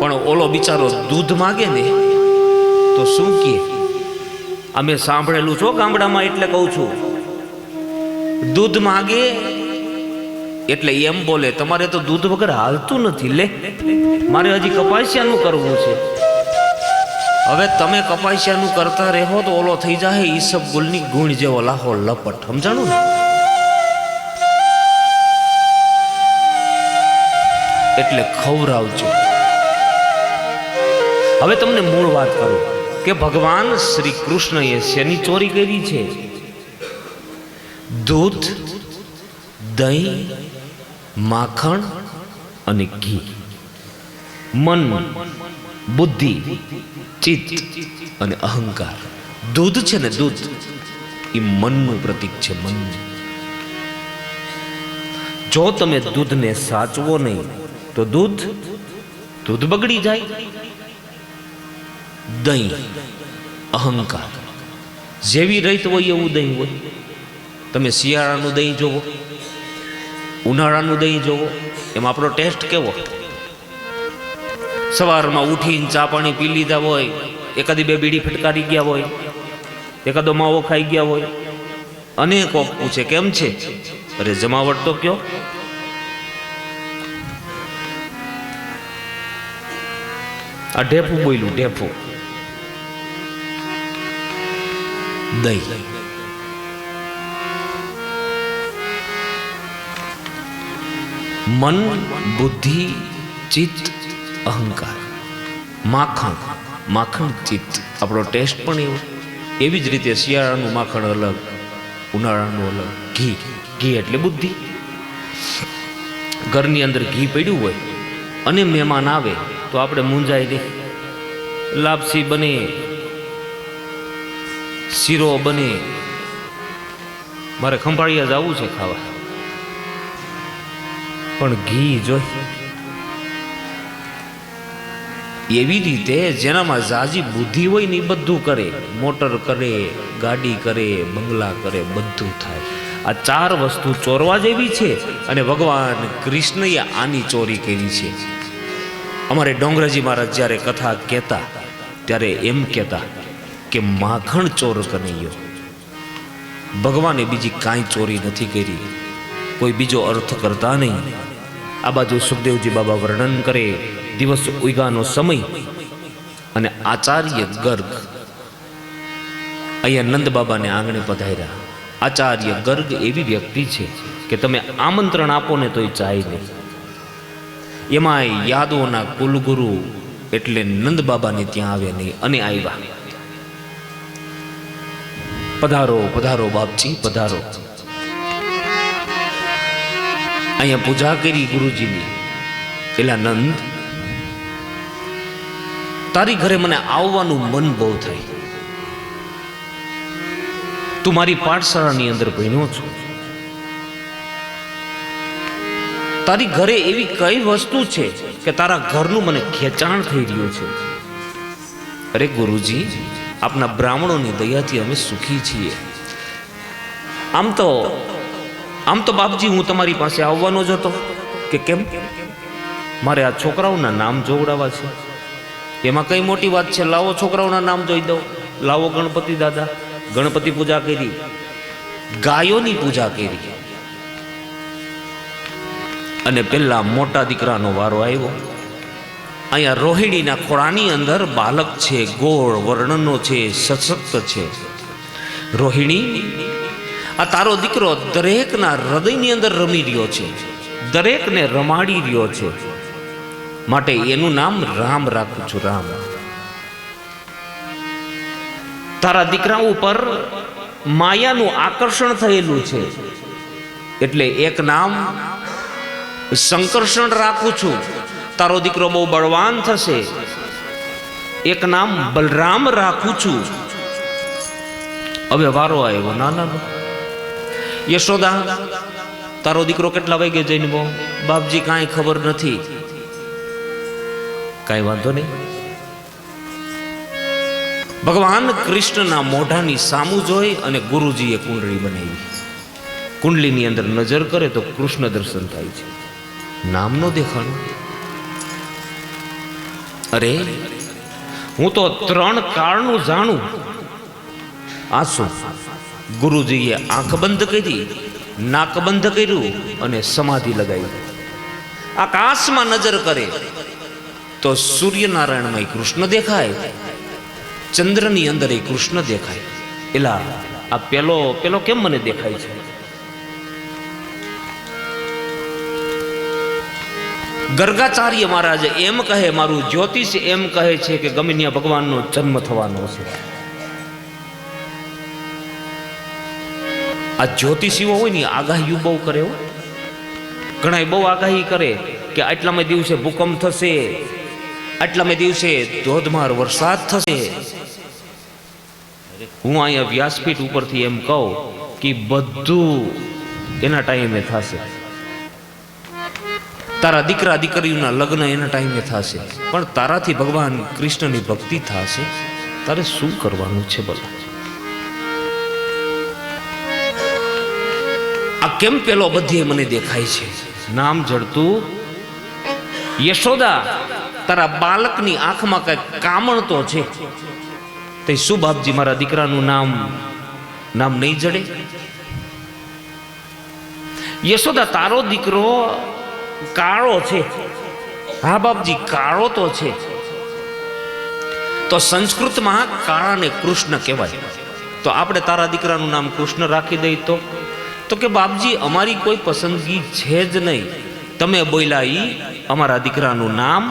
પણ ઓલો બિચારો દૂધ માગે ને તો શું કહે? અમે સાંભળેલું છો ગામડામાં, એટલે કહું છું. દૂધ માગે એટલે એમ બોલે, તમારે તો દૂધ વગર હાલતું નથી, લે મારે હજી કપાસિયાનું કરવું છે. હવે તમે કપાસિયાનું કરતા રહો તો ઓલો થઈ જાય ઈસબ ગુલની ગુણ જેવો લાહો લપટ. સમજાણું ને? એટલે ખવરાવજો. હવે તમને મૂળ વાત કરું કે ભગવાન શ્રી કૃષ્ણએ શેની ચોરી કરી છે? દૂધ, દહીં, માખણ અને ઘી. મન, બુદ્ધિ, ચિત્ત અને અહંકાર. દૂધ છે ને, દૂધ એ મનનું પ્રતીક છે. મન. જો તમે દૂધને સાચવો નહીં તો દૂધ બગડી જાય. દહીં, અહંકાર. જેવી રીત હોય એવું દહીં હોય. તમે શિયાળાનું દહીં જોવો, ઉનાળાનું દહીં જોવો, એમાં આપણો ટેસ્ટ કેવો? સવારમાં ઉઠીને ચા પાણી પી લીધા હોય, એકાદી બે બીડી ફટકારી ગયા હોય, એકાદો માવો ખાઈ ગયા હોય, અને કોક પૂછે કેમ છે? અરે જમાવટ તો કયો. આ ઢેફું બોલ્યું, ઢેફું. દહીં, મન, બુદ્ધિ, ચિત્ત, અહંકાર. માખણ, માખણ ચિત્ત, આપણો ટેસ્ટ પણ એવો. એવી જ રીતે શિયાળાનું માખણ અલગ, ઉનાળાનું અલગ. ઘી, ઘી એટલે બુદ્ધિ. ઘરની અંદર ઘી પડ્યું હોય અને મહેમાન આવે તો આપણે મૂંઝાઈ દે. લાપસી બને, શીરો બને, મારે ખંભાળિયા જવું છે ખાવા, પણ ઘી જોઈ. એવી રીતે જેનામાં ઝાઝી બુદ્ધિ હોય ને એ બધું કરે. મોટર કરે, ગાડી કરે, બંગલા કરે, બધું થાય. આ ચાર વસ્તુ ચોરવા જેવી છે અને ભગવાન કૃષ્ણએ આની ચોરી કરી છે. અમારે ડોંગરાજી મહારાજ જ્યારે કથા કહેતા ત્યારે એમ કહેતા કે માખણ ચોર કનૈયો. ભગવાને બીજી કાંઈ ચોરી નથી કરી, કોઈ બીજો અર્થ કરતા નહીં. આ બાજુ સુખદેવજી બાબા વર્ણન કરે દિવસ ઉગાનો સમય, અને આચાર્ય ગર્ગ અહીંયા નંદ બાબાને આંગણે પધાર્યા. આચાર્ય ગર્ગ એવી વ્યક્તિ છે કે તમે આમંત્રણ આપો ને તોય ચાય નહીં. એમાંય યાદવોના કુલગુરુ એટલે નંદ બાબાને ત્યાં આવે નહીં, અને આવ્યા. પધારો પધારો બાપજી, પધારો. અહીંયા પૂજા કરી ગુરુજીની. એલા નંદ, તારી ઘરે મને આવવાનું મન બહુ થાય. તું મારી પાઠશાળાની અંદર ભણ્યો છો. તારી ઘરે એવી કઈ વસ્તુ છે કે તારા ઘરનું મને ખેંચાણ થઈ રહ્યું છે? અરે ગુરુજી, આપના બ્રાહ્મણોની દયાથી અમે સુખી છીએ. આમ તો બાપજી હું તમારી પાસે આવવાનો જ હતો કે કેમ મારે આ છોકરાઓના નામ જોવડાવવા છે. એમાં કઈ મોટી વાત છે? લાવો છોકરાઓના નામ જોઈ દઉં. લાવો ગણપતિ દાદા. ગણપતિ પૂજા કરી, ગાયોની પૂજા કરી, અને પેલા મોટા દીકરાનો વારો આવ્યો. અહીંયા રોહિણીના ખોળાની અંદર બાલક છે, ગોળ વર્ણનો છે, સશક્ત છે. રોહિણી, આ તારો દીકરો દરેકના હૃદયની અંદર રમી રહ્યો છે, દરેકને રમાડી રહ્યો છે, માટે એનું નામ રામ રાખું છું. રામ. તારા દીકરા ઉપર માયાનું આકર્ષણ થયેલું છે, એટલે એક નામ સંકર્ષણ રાખું છું. તારો દીકરો બહુ બળવાન થશે, એક નામ બલરામ રાખું છું. હવે વારો આવ્યો નાનાનો. યશોદા, તારો દીકરો કેટલા વાગે જન્મો? બાપજી કાંઈ ખબર નથી. કાંઈ વાંધો નહીં. ભગવાન કૃષ્ણના મોઢાની સામું જોઈ અને ગુરુજીએ કુંડળી બનાવી. કુંડલીની અંદર નજર કરે તો કૃષ્ણ દર્શન થાય છે. નામનો દેખાણો. અરે હું તો 3 કાળનું જાણું. આ શું? ગુરુજીએ આંખ બંધ કરી, નાક બંધ કર્યું અને સમાધિ લગાવી. આકાશમાં નજર કરે તો સૂર્યનારાયણમાં કૃષ્ણ દેખાય, ચંદ્રની અંદર એ કૃષ્ણ દેખાય. એલા આ પેલો કેમ મને દેખાય છે? ગર્ગાચાર્ય મહારાજ એમ કહે, મારું જ્યોતિષ એમ કહે છે કે ગમે ત્યાં ભગવાનનો જન્મ થવાનો છે. આ જ્યોતિષીઓ હોય ને આગાહી બહુ કરે હો. ઘણા બહુ આગાહી કરે કે આટલામાં દિવસે ભૂકંપ થશે, આટલામાં દિવસે ધોધમાર વરસાદ થશે. હું અહીંયા વ્યાસપીઠ ઉપરથી એમ કહું કે બધું એના ટાઈમે થશે. તારા દીકરા દીકરીઓના લગ્ન એના ટાઈમે થશે, પણ તારાથી ભગવાન કૃષ્ણની ભક્તિ થશે. તારે શું કરવાનું છે બોલા? આ કેમ પેલો બધે મને દેખાય છે? નામ જડતું. યશોદા, તારા બાળકની આંખમાં કઈ કામણ તો છે. તે શું બાપજી મારા દીકરાનું નામ નહીં જડે? યશોદા, તારો દીકરો કાળો છે. હા બાપજી, કાળો તો છે. તો સંસ્કૃતમાં કાળાને કૃષ્ણ કહેવાય. તો આપણે તારા દીકરાનું નામ કૃષ્ણ રાખી દઈ તો કે બાપજી અમારી કોઈ પસંદગી છે જ નહીં, તમે બોલ્યા ઈ અમારા દીકરાનું નામ.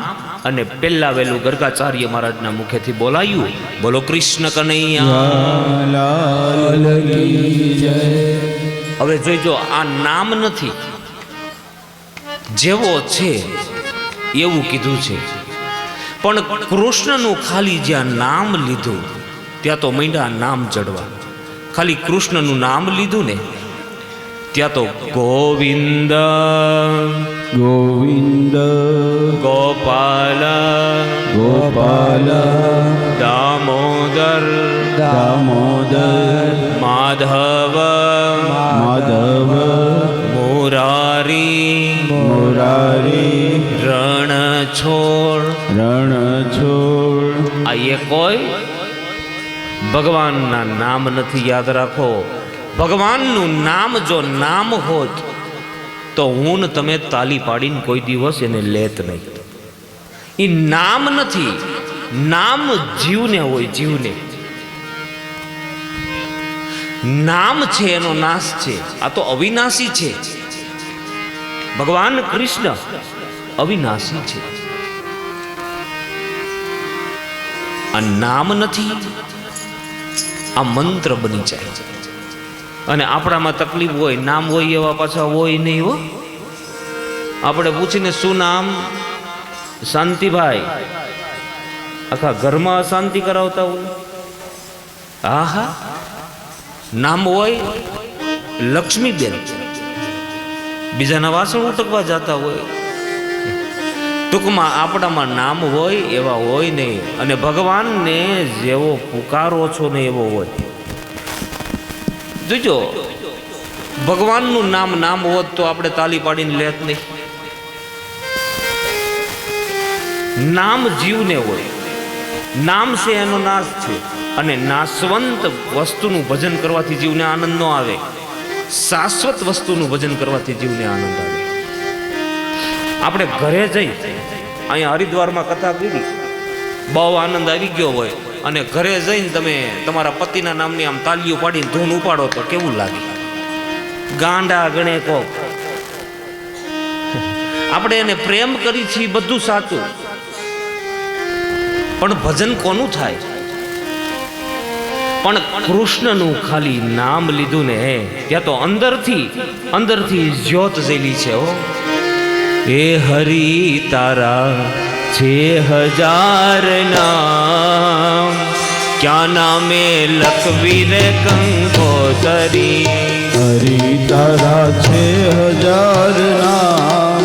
અને પહેલા વેલું ગર્ગાચાર્ય મહારાજના મુખેથી બોલાયું, બોલો કૃષ્ણ કનૈયા. હવે જોઈજો, આ નામ નથી, જેવો છે એવું કીધું છે. પણ કૃષ્ણનું ખાલી જ્યાં નામ લીધું ત્યાં તો માંડ્યા નામ જડવા. ખાલી કૃષ્ણનું નામ લીધું ને ત્યાં તો ગોવિંદ ગોવિંદ ગોપાલ ગોપાલ દામોદર દામોદર માધવ માધવ મુરારી મુરારી રણછોડ રણછોડ. આ એ કોઈ ભગવાનના નામ નથી. યાદ રાખો, ભગવાનનું નામ જો નામ હોત તો હું ને તમે તાલી પાડીને કોઈ દિવસ એને લેત નહીં. એ નામ નથી, નામ જીવને હોય, જીવને. નામ છે એનો નાશ છે. આ તો અવિનાશી છે. ભગવાન કૃષ્ણ અવિનાશી છે. આ નામ નથી, આ મંત્ર બની જાય. અને આપણામાં તકલીફ હોય, નામ હોય એવા પાછા હોય નહીં હો. આપણે પૂછીને શું નામ? શાંતિભાઈ. આખા ઘરમાં અશાંતિ કરાવતા હોય. હા હા, નામ હોય લક્ષ્મીબેન, બીજાના વાસણ ઉટકવા જતા હોય. ટૂંકમાં આપણામાં નામ હોય એવા હોય નહીં. અને ભગવાનને જેવો પુકારો છો ને એવો હોય. જોજો, ભગવાનનું નામ હોત તો આપણે તાલી પાડીને લેત નહીં. નામ જીવને હોય, નામ છે એનો નાશ છે. અને નાશવંત વસ્તુનું ભજન કરવાથી જીવને આનંદ ન આવે, શાશ્વત વસ્તુનું ભજન કરવાથી જીવને આનંદ આવે. આપણે ઘરે જઈ, અહીંયા હરિદ્વારમાં કથા કરી, બહુ આનંદ આવી ગયો હોય, અને ઘરે જઈને તમે તમારા પતિના નામની આમ તાલીઓ પાડીને ધૂન ઉપાડો તો કેવું લાગે? ગાંડા ગણે કોક. આપણે એને પ્રેમ કરી છીએ, બધું સાચું, પણ ભજન કોનું થાય? પણ કૃષ્ણનું ખાલી નામ લીધું ને ત્યાં તો અંદરથી જ્યોત જેલી છે. હો, એ હરી તારા છે 1000 નામ, ક્યાં નામે લખવીર કંકોતરી. હરી તારા છે 1000 નામ,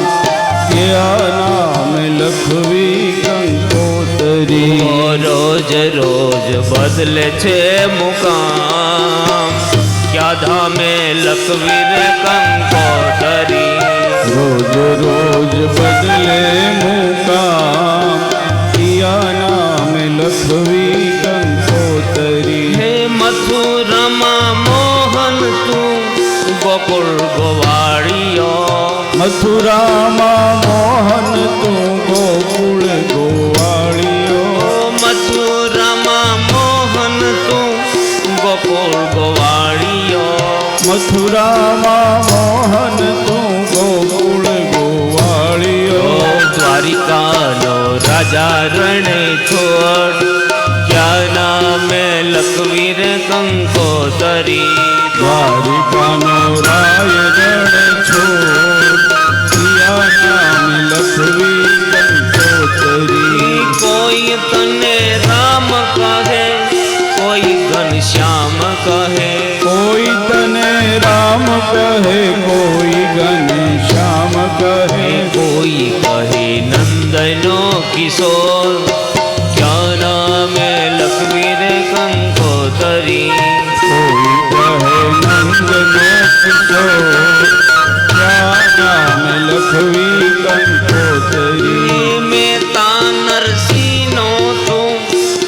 ક્યાં નામ લખવી કંકોતરી. રોજ રોજ બદલે છે મુકામ, ક્યાં ધામે લખવીર કંકોતરી. રોજ રોજ બદલે મુકામ, કિયા લખવી કંકોતરી. હે મથુરામાં મોહન તું ગોકુળ ગોવાળિયો. મથુરામાં મોહન તું ગોકુળ ગોવાળિયો. મથુરામાં મોહન તું ગોકુળ ગોવાળિયો. મથુરામાં મોહન તું ગોકુળ ગોવાળિયો. દ્વારિકાનો રાજા રણે છોડ ક્યાં નામે લખવીર કંકોતરી. દ્વારિકાનો રાય રણ છોડ પિયા નામ લખવી કંકોતરી. કોઈ તને રામ કહે કોઈ ઘનશ્યામ કહે. કોઈ તને રામ કહે કોઈ ઘનશ્યામ કહે. કોઈ કહે નંદનો કિશોર ક્યાં નામે લખવીર કંકોતરી. કોઈ કહે નંદનો કિશોર ક્યાં નામ લખવી કંકોતરી. મેતા નરસિંહનો તું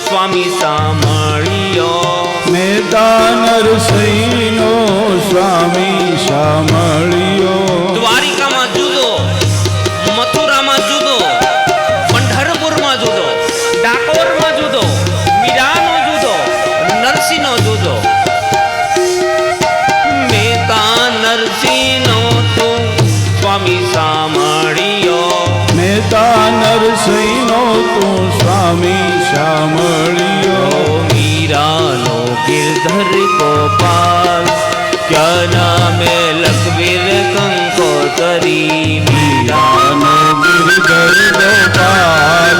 સ્વામી સામળિયો. મેતા નરસિંહનો સ્વામી સામળિયો. દ્વારિકામાં જુદો, મથુરામાં જુદો, પંઢરપુરમાં જુદો, ડાકોરમાં જુદો, મીરાનો જુદો, નરસિંહનો જુદો. મેતા નરસિંહનો તું સ્વામી સામળિયો. મેતા નરસિંહનો તું સ્વામી સામળિયો. મીરાનો ગિરધર ગોપાલ ક્યાં નામે લખવીર કંકોતરી. મીરાનો ગિરધર ગોપાલ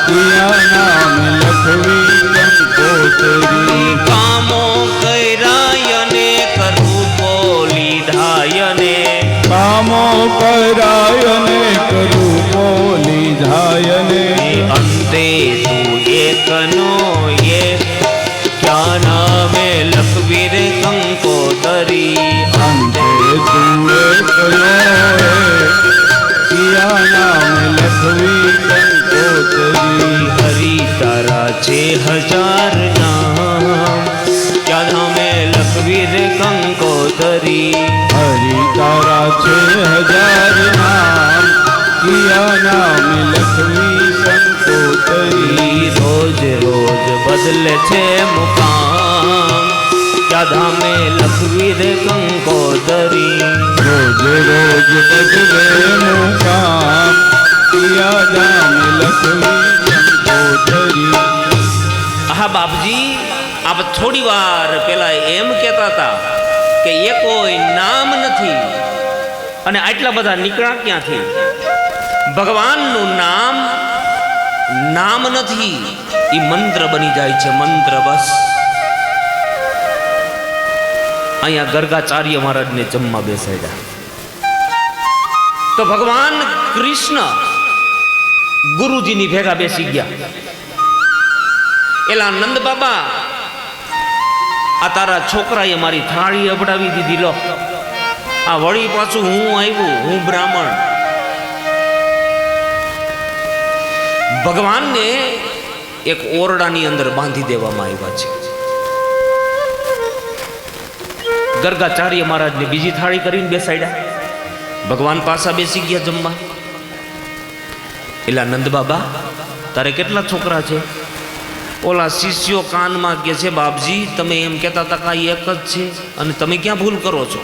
પિયા નામ લખવી કંકોતરી. કામો કૈરાયને રૂપો લીધાયને. કામો કરાયને કરૂપો લીધાયને. અંતે તું એકનો એક ક્યાં નામે લખવીર કંકોતરી. અંતે તું કયો પિયા નામ લખવી કંકોતરી. હરી તારા છે હજાર નામ ક્યાં નામે લખવીર કંકોતરી. હરિ તારા છે હજાર નામ પિયા નામ લખવી કંકોતરી. રોજ રોજ બદલે છે મુકામ ક્યાં ધામે લખવીર કંકોતરી. રોજ રોજ બદલે મુકામ પિયા નામ લખવી કંકોતરી. હા બાપજી, આપ થોડી વાર પેલા એમ કહેતા હતા કે એ કોઈ નામ નથી અને આટલા બધા નીકળ્યા ક્યાંથી. ભગવાનનું નામ નામ નથી, એ મંત્ર બની જાય છે, મંત્ર. બસ અહીંયા ગર્ગાચાર્ય મહારાજને જમવા બેસાડ્યા તો ભગવાન કૃષ્ણ ગુરુજીની ભેગા બેસી ગયા. એલા નંદ બાબા, આ તારા છોકરાએ મારી થાળી અબડાવી દીધી. લો, આ વળી પાછું હું આવ્યું, હું બ્રાહ્મણ. ભગવાનને એક ઓરડાની અંદર બાંધી દેવામાં આવ્યા છે. ગર્ગાચાર્ય મહારાજને બીજી થાળી કરીને બેસાડ્યા. ભગવાન પાછા બેસી ગયા જમવા. એલા નંદ બાબા, તારે કેટલા છોકરા છે? ઓલા શિષ્યો કાનમાં કહે છે, બાપજી તમે એમ કહેતા હતા કે એક જ છે અને તમે ક્યાં ભૂલ કરો છો?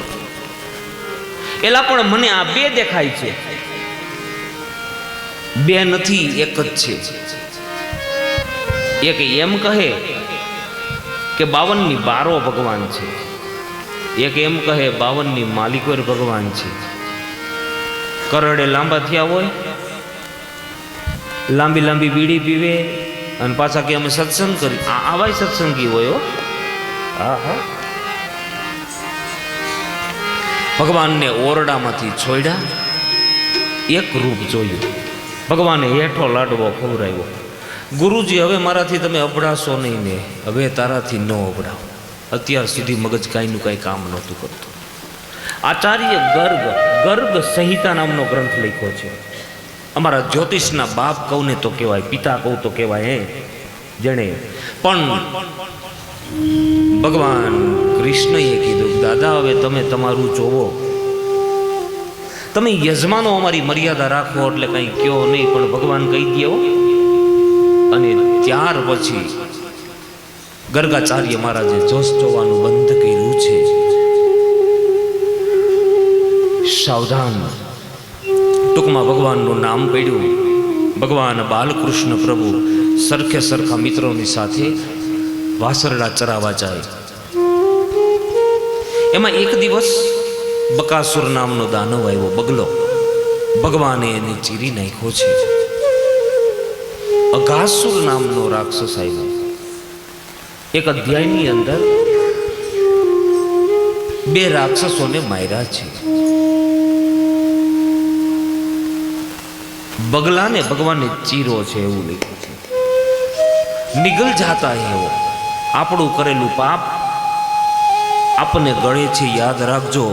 એલા પણ મને આ બે દેખાય છે. બે નથી, એક જ છે. એક એમ કહે કે 52ની બારો ભગવાન છે, એક એમ કહે 52ની માલિકોર ભગવાન છે. કરડે લાંબા થયા હોય, લાંબી લાંબી બીડી પીવે અને પાછા કે અમે સત્સંગ કરી. આવાય સત્સંગી હોય. હા હા. ભગવાનને ઓરડામાંથી છોડ્યા, એક રૂપ જોયું. ભગવાને હેઠો લાડવો ખવડાવ્યો. ગુરુજી, હવે મારાથી તમે અબડાશો નહીં ને, હવે તારાથી ન અબડાવો. અત્યાર સુધી મગજ કાંઈનું કાંઈ કામ નહોતું કરતું. આચાર્ય ગર્ગ સંહિતા નામનો ગ્રંથ લખ્યો છે. અમારા જ્યોતિષના બાપ કહું ને તો કહેવાય, પિતા કહું તો કહેવાય. જેણે પણ ભગવાન કૃષ્ણએ કીધું, દાદા હવે તમે તમારું જોવો, તમે યજમાનો અમારી મર્યાદા રાખો એટલે કંઈ કયો નહીં, પણ ભગવાન કહી દો. અને ત્યાર પછી ગર્ગાચાર્ય મહારાજે જોશ જોવાનું બંધ કર્યું છે. સાવધાન. ટૂંકમાં ભગવાનનું નામ પડ્યું. ભગવાન બાલકૃષ્ણ પ્રભુ સરખે સરખા મિત્રોની સાથે વાસરડા ચરાવવા જાય. એમાં એક દિવસ બકાસુર નામનો દાનવ આવ્યો, બગલો. ભગવાને એને ચીરી નાખ્યો છે. અઘાસુર નામનો રાક્ષસ આવ્યો. એક અધ્યાયની અંદર 2 રાક્ષસોને માર્યા છે. બગલાને ભગવાને ચીરો છે એવું લખ્યું છે. નિગલ જાતા એવો આપણું કરેલું પાપ આપણને ગળે છે, યાદ રાખજો.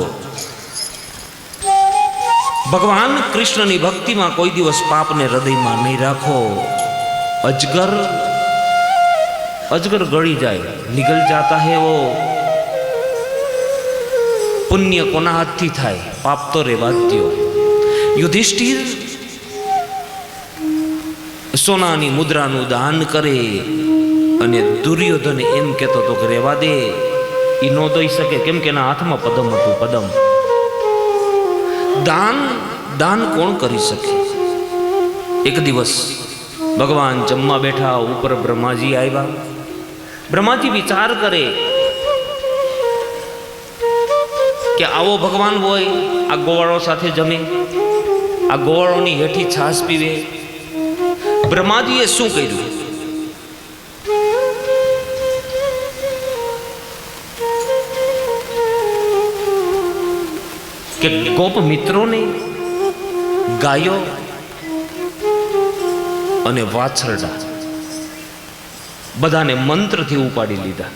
ભગવાન કૃષ્ણની ભક્તિમાં કોઈ દિવસ પાપને હૃદયમાં નહીં રાખો. અજગર ગળી જાય, નિગલ જાતા હે વો. પુણ્ય કોના હાથથી થાય? પાપ તો રેવા જ દ્યો. યુધિષ્ઠિર સોનાની મુદ્રાનું દાન કરે અને દુર્યોધન એમ કહેતો હતો કે રેવા દે, એ ન દઈ શકે, કેમ કે એના હાથમાં પદમ હતું. પદમ દાન કોણ કરી શકે? એક દિવસ ભગવાન જમવા બેઠા, ઉપર બ્રહ્માજી આવ્યા. બ્રહ્માજી વિચાર કરે કે આવો ભગવાન હોય, આ ગોવાળો સાથે જમે, આ ગોવાળોની હેઠી છાશ પીવે. બ્રહ્માજીએ શું કર્યું? કે ગોપ મિત્રોને ગાયો અને વાછરડા બધાને મંત્રથી ઉપાડી લીધા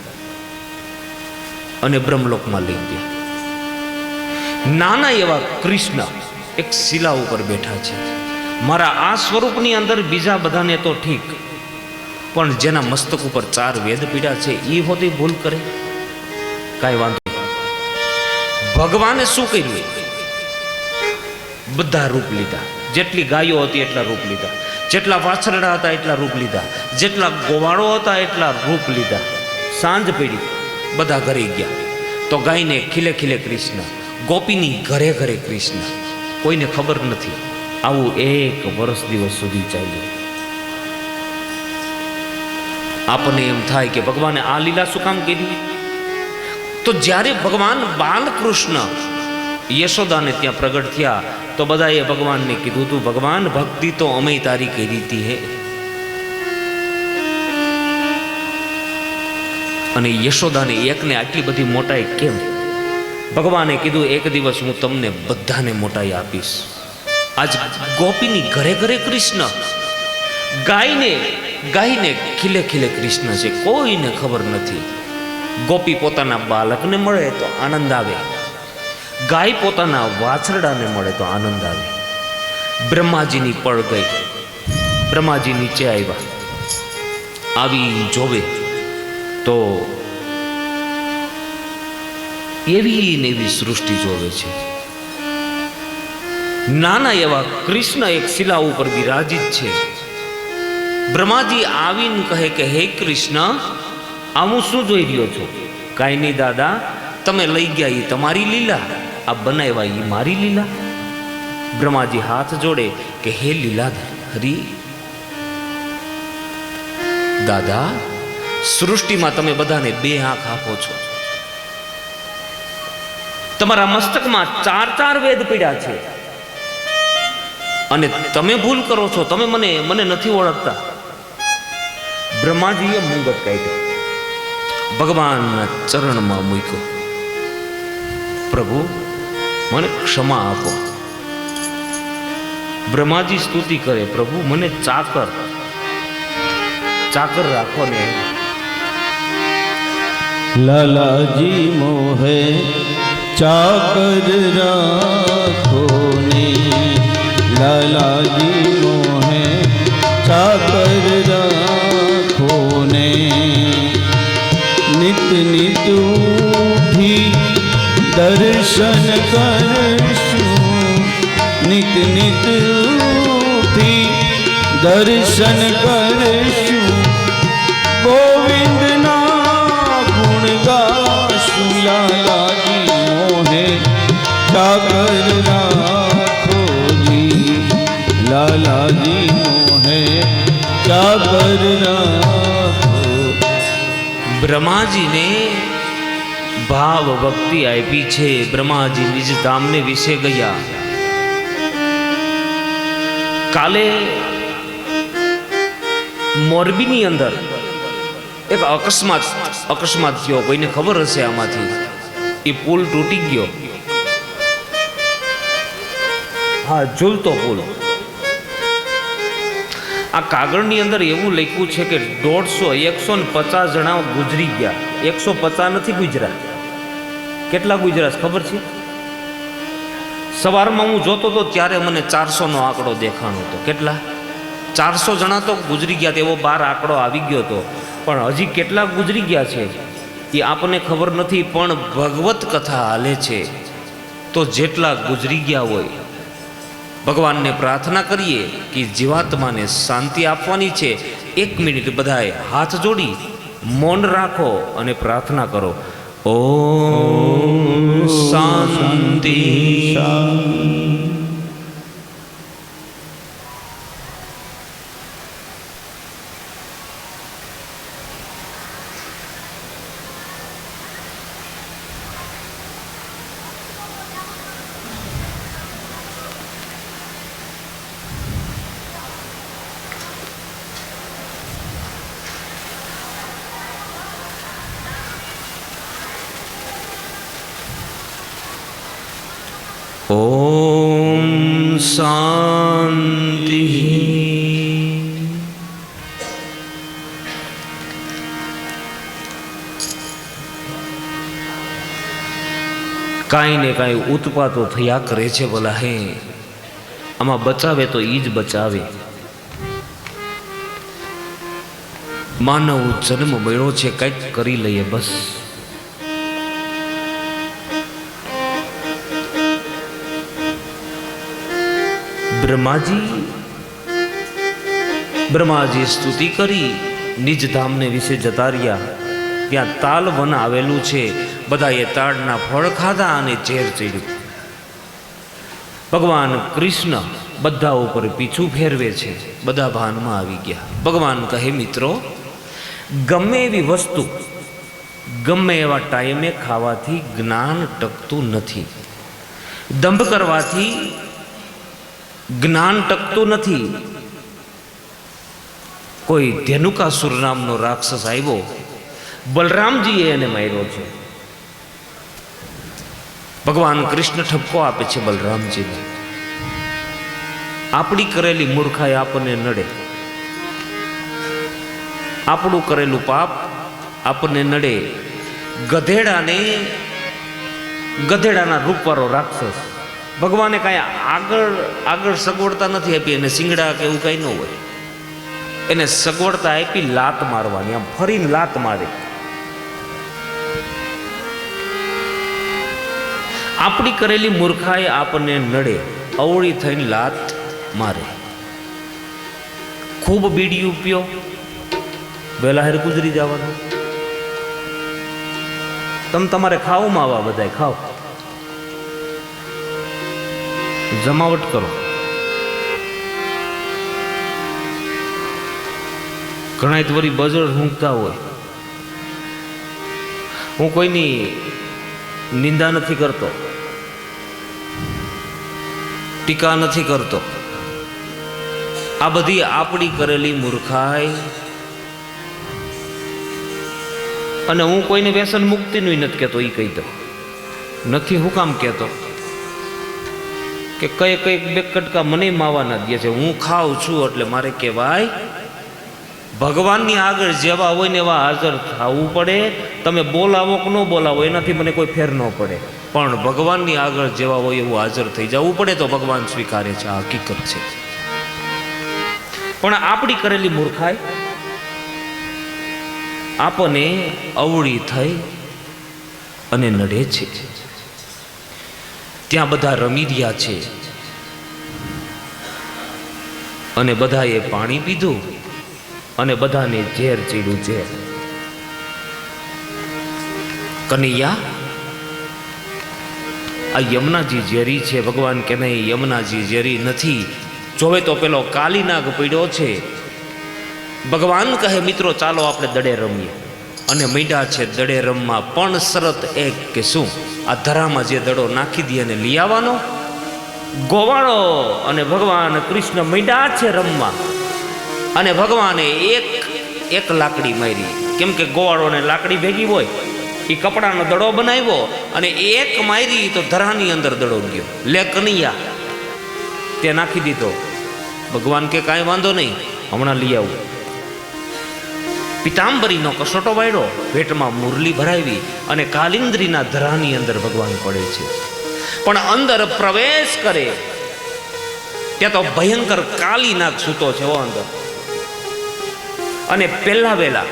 અને બ્રહ્મલોકમાં લઈ ગયા. નાના એવા કૃષ્ણ એક શિલા ઉપર બેઠા છે. મારા આ સ્વરૂપની અંદર બીજા બધાને તો ઠીક, પણ જેના મસ્તક ઉપર 4 વેદ પીડા છે એ હોતી ભૂલ કરે, કાંઈ વાંધો. ભગવાને શું કર્યું? બધા રૂપ લીધા. જેટલી ગાયો હતી એટલા રૂપ લીધા, જેટલા વાછરડા હતા એટલા રૂપ લીધા, જેટલા ગોવાળો હતા એટલા રૂપ લીધા. સાંજ પડી, બધા ઘરે ગયા. તો ગાયને ખીલે ખીલે કૃષ્ણ, ગોપીની ઘરે ઘરે કૃષ્ણ. કોઈને ખબર નથી. આવું 1 વર્ષ દિવસ સુધી ચાલ્યું. આપણને એમ થાય કે ભગવાને આ લીલા શું કામ કરી? તો જ્યારે ભગવાન બાલકૃષ્ણ યશોદાને ત્યાં પ્રગટ થયા તો બધાએ ભગવાનને કીધું તું, ભગવાન ભક્તિ તો અમે તારી કરી હતી હે. અને યશોદાને એકને આટલી બધી મોટાઈ કેમ? ભગવાને કીધું એક દિવસ હું તમને બધાને મોટાઈ આપીશ. આજ ગોપીની ઘરે ઘરે કૃષ્ણ, ગાયને ખીલે ખીલે કૃષ્ણ છે, કોઈને ખબર નથી. ગોપી પોતાના બાલકને મળે તો આનંદ આવે, ગાય પોતાના વાછરડાને મળે તો આનંદ આવે. બ્રહ્માજીની પળ ગઈ. બ્રહ્માજી નીચે આવ્યા. આવી જોવે તો એવી ને એવી સૃષ્ટિ જોવે છે. નાના એવા કૃષ્ણ એક શિલા ઉપર બિરાજિત છે. બ્રહ્માજી આવીને કહે કે હે કૃષ્ણ, આ હું શું જોઈ રહ્યો છું? કાંઈ નહીં દાદા, તમે લઈ ગયા એ તમારી લીલા, આ બનાવ્યા એ મારી લીલા. બ્રહ્માજી હાથ જોડે કે હે લીલાધર હરી, દાદા સૃષ્ટિમાં તમે બધાને 2 આંખ આપો છો. તમારા મસ્તકમાં 4 વેદ પીડા છે અને તમે ભૂલ કરો છો. તમે મને નથી ઓળખતા. બ્રહ્માજીએ મુંગટ કાઢ્યો, ભગવાનના ચરણમાં મૂક્યો. પ્રભુ મને ક્ષમા આપો. બ્રહ્માજી સ્તુતિ કરે, પ્રભુ મને ચાકર રાખો ને. લાલાજી મોહે ચાકર રાખો ને, લાલાજી મોહે ચાકર રાખો નિત ઉઠી દર્શન કરશું, નિત નિત ઉઠી દર્શન કરશું, ગોવિંદના ગુણ ગાશું. લાલાજી મોહે ચાકર રાખોજી, લાલાજી મોહે ચાકર રાખો. બ્રહ્માજીને ભાવ ભક્તિ આપી છે. બ્રહ્માજી નિજ ધામને વિશે ગયા. કાલે મોરબીની અંદર એક અકસ્માત થયો. કોઈને ખબર હશે આમાંથી? એ પુલ તૂટી ગયો. હા, ઝૂલતો પુલ. આ કાગળની અંદર એવું લખ્યું છે કે 150 જણા ગુજરી ગયા. 150 નથી ગુજરા. કેટલા ગુજરા ખબર છે? સવારમાં હું જોતો હતો ત્યારે મને 400નો આંકડો દેખાણો હતો. કેટલા? 400 જણા તો ગુજરી ગયા. તેવો 12 આંકડો આવી ગયો હતો. પણ હજી કેટલા ગુજરી ગયા છે એ આપણને ખબર નથી. પણ ભગવત કથા હાલે છે તો જેટલા ગુજરી ગયા હોય, ભગવાનને પ્રાર્થના કરીએ કે જીવાત્માને શાંતિ આપવાની છે. 1 મિનિટ બધાએ હાથ જોડી મૌન રાખો અને પ્રાર્થના કરો. ઓમ શાંતિ. ઓમ શાંતિ. કાંઈ ને કાંઈ ઉત્પાતો થયા કરે છે. બોલા હે, આમાં બચાવે તો ઈ જ બચાવે. માનવ જન્મ મળ્યો છે, કંઈક કરી લઈએ બસ. બ્રહ્માજી સ્તુતિ કરી નિજ ધામને વિશે જતા રહ્યા. ત્યાં તાલ વન આવેલું છે. બધાએ તાડના ફળ ખાધા અને ઝેર ચડ્યું. ભગવાન કૃષ્ણ બધા ઉપર પીછું ફેરવે છે. બધા ભાનમાં આવી ગયા. ભગવાન કહે, મિત્રો, ગમે એવી વસ્તુ ગમે એવા ટાઈમે ખાવાથી જ્ઞાન ટકતું નથી. દંભ કરવાથી જ્ઞાન ટકતું નથી. કોઈ ધેનુકાસુર નામનો રાક્ષસ આવ્યો, બલરામજીએ એને માર્યો છે. ભગવાન કૃષ્ણ ઠપકો આપે છે બલરામજીને. આપણી કરેલી મૂર્ખાઈ આપણને નડે, આપણું કરેલું પાપ આપણને નડે. ગધેડાના રૂપવાળો રાક્ષસ ભગવાને કાંઈ આગળ સગવડતા નથી આપી. એને સિંગડા કે એવું કાંઈ ન હોય. એને સગવડતા આપી લાત મારવાની. આમ ફરીને લાત મારે. આપણી કરેલી મૂર્ખાઈ આપણને નડે, અવળી થઈને લાત મારે. ખૂબ બીડીયું પીઓ, વહેલા હેર ગુજરી જવાનું. તમે તમારે ખાવામાં આવા બધાય ખાઓ, જમાવટ કરો. ઘણા વળી બજર ઊંઘતા હોય. હું કોઈની નિંદા નથી કરતો, ટીકા નથી કરતો. આ બધી આપણી કરેલી મૂર્ખાઈ. અને હું કોઈને વ્યસન મુક્તિનું નથી કહેતો, એ કહી દઉં નથી. હું કામ કહેતો કે કઈક બે કટકા મને માવાના દે છે. હું ખાઉં છું એટલે મારે કહેવાય ભગવાનની આગળ જેવા હોય ને એવા હાજર થવું પડે. તમે બોલાવો કે ન બોલાવો એનાથી મને કોઈ ફેર ન પડે, પણ ભગવાનની આગળ જેવા હોય એવું હાજર થઈ જવું પડે તો ભગવાન સ્વીકારે છે. આ હકીકત છે. પણ આપણી કરેલી મૂર્ખાઈ આપણને અવળી થઈ અને નડે છે. ત્યાં બધા રમી રહ્યા છે અને બધાએ પાણી પીધું અને બધાને ઝેર ચીડ્યું છે. કનૈયા, આ યમુનાજી ઝેરી છે. ભગવાન કે નહીં, યમુનાજી ઝેરી નથી. જોવે તો પેલો કાલીનાગ પડ્યો છે. ભગવાન કહે મિત્રો ચાલો આપણે દડે રમીએ. અને મીંડા છે દડે રમવા, પણ શરત એક કે શું, આ ધરામાં જે દડો નાખી દે અને લઈ આવવાનો. ગોવાળો અને ભગવાન કૃષ્ણ મીંડા છે રમવા, અને ભગવાને એક લાકડી મારી. કેમ કે ગોવાળોને લાકડી ભેગી હોય, એ કપડાનો દડો બનાવ્યો અને એક મારી તો ધરાની અંદર દડો ગયો. લે કનૈયા, તે નાખી દીધો. ભગવાન કે કાંઈ વાંધો નહીં, હમણાં લઈ આવું. પિતાંબરીનો કસોટો વાળ્યો, પેટમાં મુરલી ભરાવી અને કાલિંદ્રીના ધરાની અંદર ભગવાન પડે છે. પણ અંદર પ્રવેશ કરે ત્યાં તો ભયંકર કાલીનાગ સૂતો છે અંદર. અને પહેલા વહેલા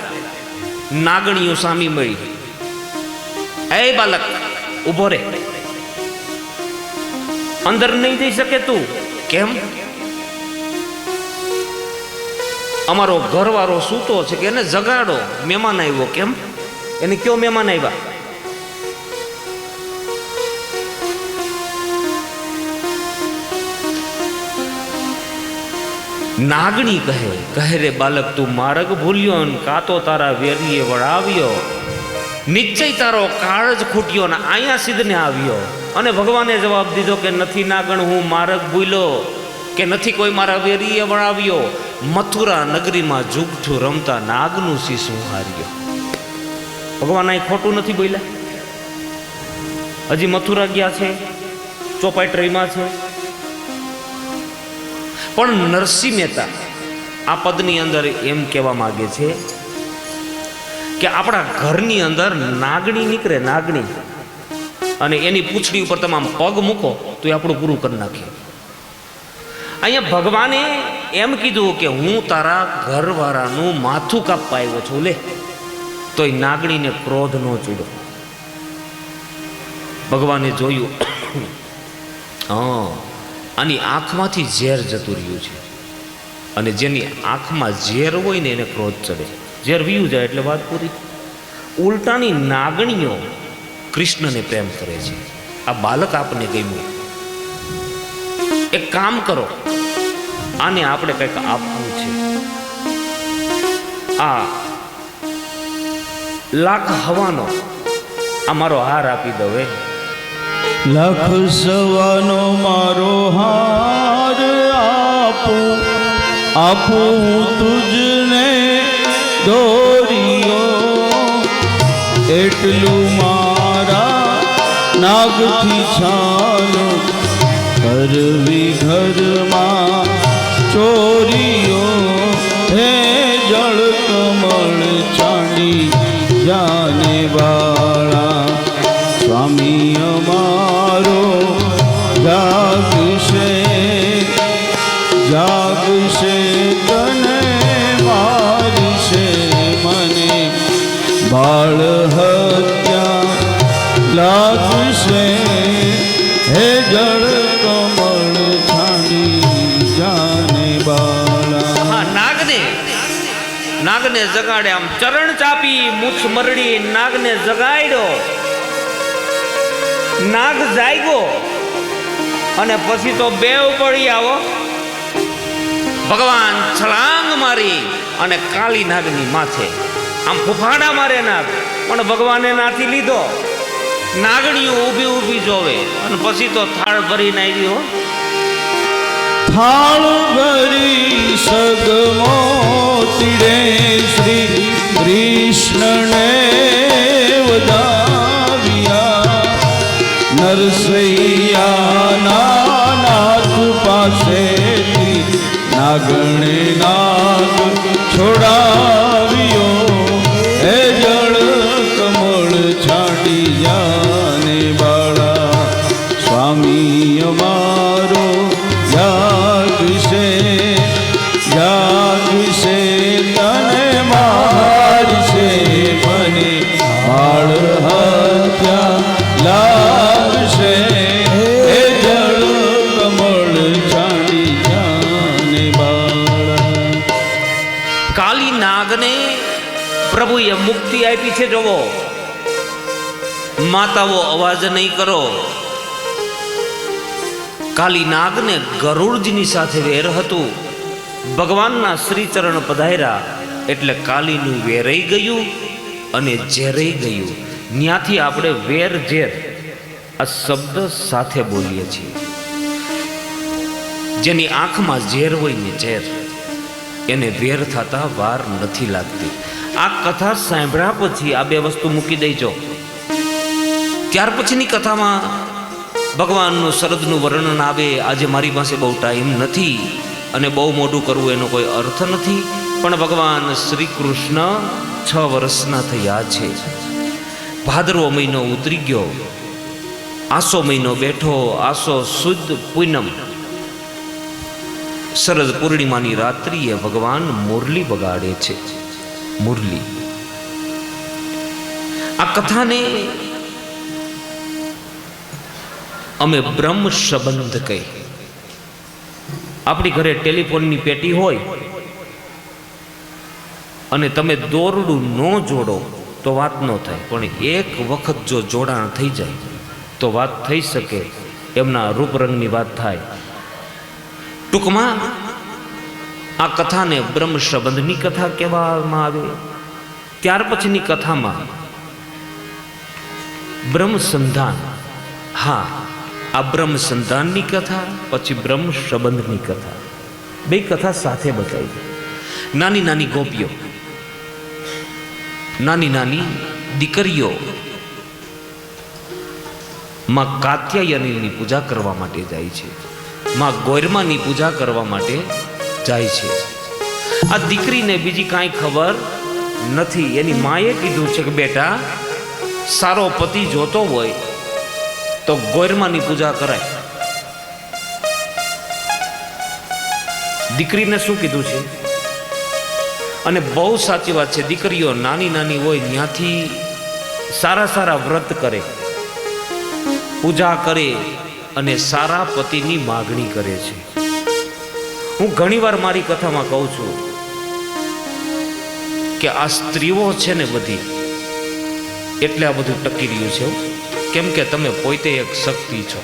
નાગણીઓ સામી મળી. એ બાલક ઉભો રે, અંદર નહીં જઈ શકે તું. કેમ? અમારો ઘરવાળો સૂતો છે કે એને જગાડો, મહેમાન આવ્યો. કેમ? એને કયો મહેમાન આવ્યા? નાગણી કહે રે બાલક, તું માર્ગ ભૂલ્યો ને કાં તો તારા વેરીએ વળાવ્યો. નિશ્ચય તારો કાળ જ ખૂટ્યો ને અહીંયા સિદ્ધને આવ્યો. અને ભગવાને જવાબ દીધો કે નથી નાગણ, હું માર્ગ ભૂલ્યો કે નથી કોઈ મારા વેરીએ વળાવ્યો. મથુરા નગરીમાં જુગઠું રમતા નાગનું શીશું હાર્યો. ભગવાન અહીં ખોટું નથી બોલ્યા. હજી મથુરા ગયા છે, ચોપાઈ ટ્રેમાં છે. પણ નરસિંહ મહેતા આ પદની અંદર એમ કહેવા માંગે છે કે આપણા ઘરની અંદર નાગણી નીકળે, નાગણી, અને એની પૂંછડી ઉપર તમે આમ પગ મૂકો તો એ આપણું પૂરું કરી નાખે. અહીંયા ભગવાને એમ કીધું કે હું તારા ઘરવાળાનું માથું કાપવા આવ્યો છું. લે, તો એ નાગણીને ક્રોધ ન ચડ્યો. ભગવાને જોયું, આની આંખમાંથી ઝેર જતું રહ્યું છે. અને જેની આંખમાં ઝેર હોય ને એને ક્રોધ ચડે. ઝેર વીયું જાય એટલે વાત પૂરી. ઉલટાની નાગણીઓ કૃષ્ણને પ્રેમ કરે છે. આ બાલક આપને ગમ્યું. એક કામ કરો, આને આપણે કંઈક આપવું છે. આ લાખ હવાનો આ મારો હાર આપી દો. લાખ સવાનો મારો હાર આપું તુજને દોરિયો. એટલું મારા નાગથી છાનો કરવી ઘરમાં ચોરીઓ. હે જળ કમળ ચાંડી જાને વાળા, સ્વામી અમારો જાગશે તને મારશે મને. બાળ હત્યા લાગશે, હે જળ કમળ છાંડી જાને બાળા. નાગને જગાડે, આમ ચરણ ચાપી મૂછ મરડી નાગને જગાડ્યો. નાગ જાગ્યો અને પછી તો બેવ પડી આવો. ભગવાન છલાંગ મારી અને કાળી નાગની માથે આમ ફૂફાડા મારે નાગ, પણ ભગવાને નાથી લીધો. નાગણીઓ ઊભી ઊભી જોવે અને પછી તો થાળ ભરીને આવી. હો, થાળ ભરી સગમો તીડે શ્રી કૃષ્ણને વધાવ્યા. નરસૈયાના નાથ પાસેથી નાગણે નાગ છોડાવ્યો. હે જળ કમળ છાંડી જાને બાળા, સ્વામી અમારો જાગશે નાગને પ્રભુએ મુક્તિ આપી છે. જોવો, માતાઓ અવાજ નહીં કરો. કાલી નાગને ગરુડજીની સાથે વેર હતું. ભગવાનના શ્રીચરણ પધાર્યા એટલે કાલીનું વેરાઈ ગયું અને ઝેરાઈ ગયું. ત્યાંથી આપણે વેર ઝેર આ શબ્દ સાથે બોલીએ છીએ. જેની આંખમાં ઝેર હોય ને ઝેર, એને વેર થતા વાર નથી લાગતી. આ કથા સાંભળ્યા પછી આ બે વસ્તુ મૂકી દેજો. ત્યાર પછીની કથામાં ભગવાનનું શરદનું વર્ણન આવે. આજે મારી પાસે બહુ ટાઈમ નથી અને બહુ મોડું કરવું એનો કોઈ અર્થ નથી, પણ ભગવાન શ્રી કૃષ્ણ 6 વર્ષના થયા છે. ભાદરવો મહિનો ઉતરી ગયો, આસો મહિનો બેઠો. આસો સુદ પૂનમ, શરદ પૂર્ણિમાની રાત્રિએ ભગવાન મુરલી બગાડે છે. મુરલી, આ કથાને અમે બ્રહ્મ સંબંધ કહી. આપણી ઘરે ટેલિફોનની પેટી હોય અને તમે દોરડું ન જોડો તો વાત ન થાય, પણ એક વખત જો જોડાણ થઈ જાય તો વાત થઈ શકે. એમના રૂપ રંગની વાત થાય. ટૂંકમાં આ કથાને બ્રહ્મ સંબંધની કથા કહેવામાં આવે. ત્યાર પછીની કથામાં બ્રહ્મ સંધાન. હા, આ બ્રહ્મ સંધાનની કથા પછી બ્રહ્મ સંબંધની કથા, બે કથા સાથે બતાવી. નાની નાની ગોપીઓ, નાની નાની દીકરીઓ માં કાત્યાયનીની પૂજા કરવા માટે જાય છે. માં ગોરમાની પૂજા કરવા માટે જાય છે. આ દીકરીને બીજી કાંઈ ખબર નથી. એની માએ કીધું છે કે બેટા, સારો પતિ જોતો હોય તો ગોરમાની પૂજા કરાય. દીકરીને શું કીધું છે? અને બહુ સાચી વાત છે. દીકરીઓ નાની નાની હોય ત્યાંથી સારા સારા વ્રત કરે, પૂજા કરે અને સારા પતિની માગણી કરે છે. હું ઘણીવાર મારી કથામાં કહું છું કે આ સ્ત્રીઓ છે ને બધી, એટલે આ બધું ટકી રહ્યું છે. કેમ કે તમે પોતે એક શક્તિ છો.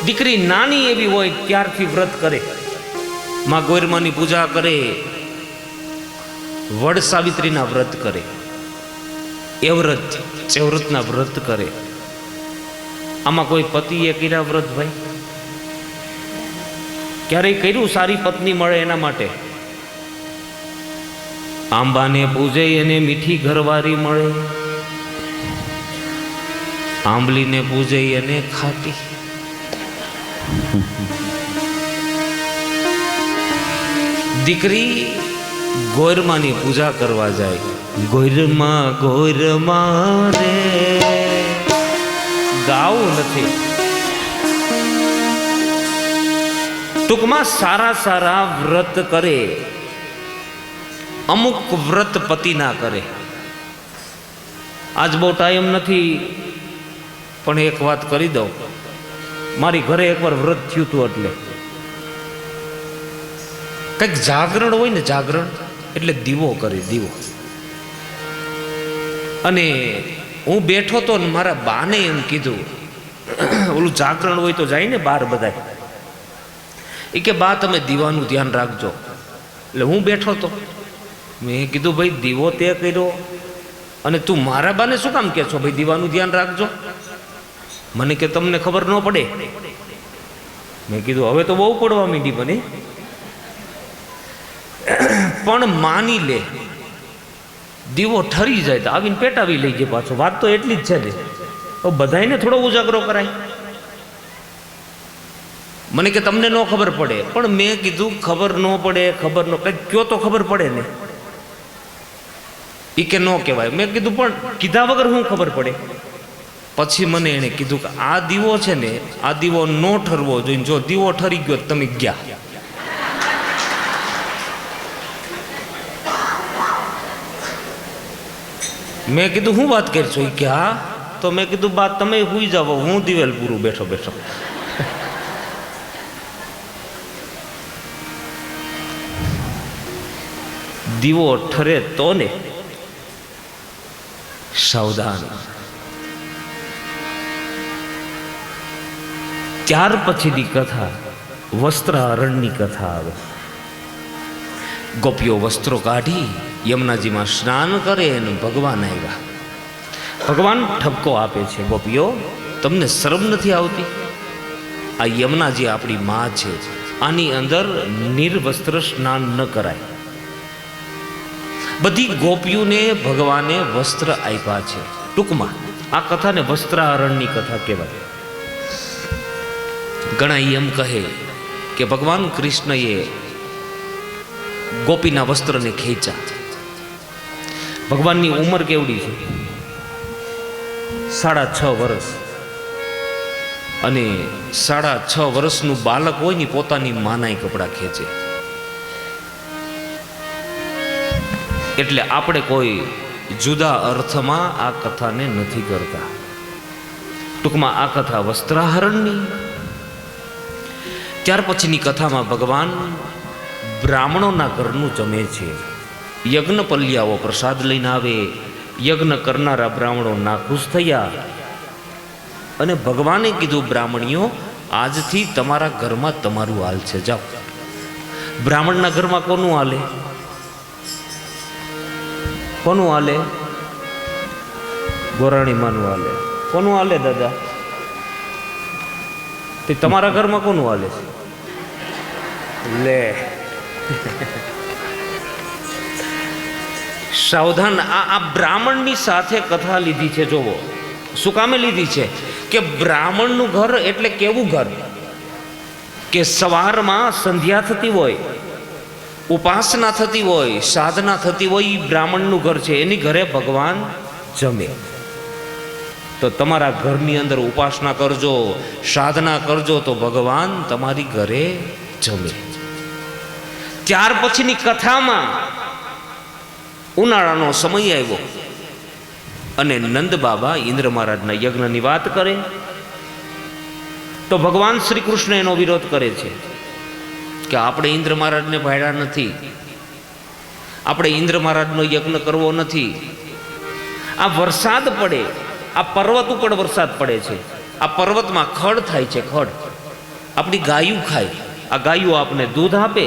દીકરી નાની એવી હોય ત્યારથી વ્રત કરે, માં ગોરમાની પૂજા કરે, વડ સાવિત્રીના વ્રત કરે, એવ્રત ચેવ્રતના વ્રત કરે. આમાં કોઈ પતિએ કર્યા વ્રત? ભાઈ ક્યારેય કર્યું? સારી પત્ની મળે એના માટે. આંબાને પૂજે એને મીઠી ઘરવાળી મળે, આંબલીને પૂજે એને ખાટી. દીકરી ગોરમાની પૂજા કરવા જાય. ગોરમાં ગોરમાં રે ગાવું નથી. ટૂંકમાં સારા સારા વ્રત કરે. અમુક વ્રત પતિ ના કરે. આજ બહુ ટાઈમ નથી, પણ એક વાત કરી દઉં. મારી ઘરે એકવાર વ્રત થયું હતું. એટલે કંઈક જાગરણ હોય ને, જાગરણ એટલે દીવો કરે, દીવો. અને હું બેઠો તો ને મારા બાને એમ કીધું, ઓલું જાગરણ હોય તો જાય ને બહાર બધા, એ કે બા તમે દીવાનું ધ્યાન રાખજો. એટલે હું બેઠો તો મેં કીધું ભાઈ દીવો તે કર્યો અને તું મારા બાને શું કામ કહે છો ભાઈ દીવાનું ધ્યાન રાખજો? મને કે તમને ખબર ન પડે. મેં કીધું હવે તો બહુ પડવા માંડી મને. પણ માની લે, દીવો ઠરી જાય તો આવીને પેટાવી લઈ જાય પાછો. વાત તો એટલી જ છે ને, તો બધાને થોડો ઉજાગરો કરાય. મને કે તમને ન ખબર પડે. પણ મેં કીધું ખબર ન પડે, ખબર ન કંઈક કયો તો ખબર પડે ને. એ કે ન કહેવાય. મેં કીધું પણ કીધા વગર શું ખબર પડે? પછી મને એણે કીધું કે આ દીવો છે ને, આ દીવો ન ઠરવો જોઈએ. જો દીવો ઠરી ગયો તમે ગયા. મેં કીધું હું વાત કરી છું કે હા. તો મેં કીધું બા તમે હુઈ જાઓ, હું દિવેલ પૂરું બેઠો બેઠો. દીવો ઠરે તો ને. સાવધાન. ત્યાર પછીની કથા વસ્ત્રાહરણની કથા આવે. ગોપીઓ વસ્ત્રો કાઢી યમુનાજીમાં સ્નાન કરે અને ભગવાન આવ્યા. ભગવાન ઠપકો આપે છે, ગોપીઓ તમને શરમ નથી આવતી? આ યમુનાજી આપણી માં છે, આની અંદર નિર્વસ્ત્ર સ્નાન ન કરાય. બધી ગોપીઓને ભગવાને વસ્ત્ર આપ્યા છે. ટૂંકમાં આ કથાને વસ્ત્રાહરણની કથા કહેવાય. ઘણા એમ કહે કે ભગવાન કૃષ્ણએ ગોપીના વસ્ત્રને ખેંચ્યા. ભગવાનની ઉંમર કેવડી છે? 6.5 વર્ષ. અને 6.5 વર્ષનું બાળક હોય ને પોતાની માનાય કપડાં ખેંચે. એટલે આપણે કોઈ જુદા અર્થમાં આ કથાને નથી કરતા. ટૂંકમાં આ કથા વસ્ત્રાહરણની. ત્યાર પછીની કથામાં ભગવાન બ્રાહ્મણોના ઘરનું જમે છે. યજ્ઞપલ્યાઓ પ્રસાદ લઈને આવે. યજ્ઞ કરનારા બ્રાહ્મણો નાખુશ થયા અને ભગવાને કીધું, બ્રાહ્મણીઓ આજથી તમારા ઘરમાં તમારું હાલ છે, જાઓ. બ્રાહ્મણના ઘરમાં કોનું હાલે? કોનું હાલે? ગોરાણી માનું હાલે. કોનું હાલે દાદા? તે તમારા ઘરમાં કોનું હાલે છે? લે સાવધાન. આ બ્રાહ્મણની સાથે કથા લીધી છે. જોવો શું કામે લીધી છે કે બ્રાહ્મણનું ઘર એટલે કેવું ઘર કે સવારમાં સંધ્યા થતી હોય, ઉપાસના થતી હોય, સાધના થતી હોય, એ બ્રાહ્મણનું ઘર છે. એની ઘરે ભગવાન જમે. તો તમારા ઘરની અંદર ઉપાસના કરજો, સાધના કરજો, તો ભગવાન તમારી ઘરે જમે. ત્યાર પછીની કથામાં ઉનાળાનો સમય આવ્યો અને નંદ બાબા ઇન્દ્ર મહારાજના યજ્ઞની વાત કરે તો ભગવાન શ્રી કૃષ્ણ એનો વિરોધ કરે છે કે આપણે ઇન્દ્ર મહારાજને ભાડ્યા નથી, આપણે ઇન્દ્ર મહારાજનો યજ્ઞ કરવો નથી. આ વરસાદ પડે, આ પર્વત ઉપર વરસાદ પડે છે, આ પર્વતમાં ખડ થાય છે, ખડ આપણી ગાયું ખાય, આ ગાયું આપને દૂધ આપે,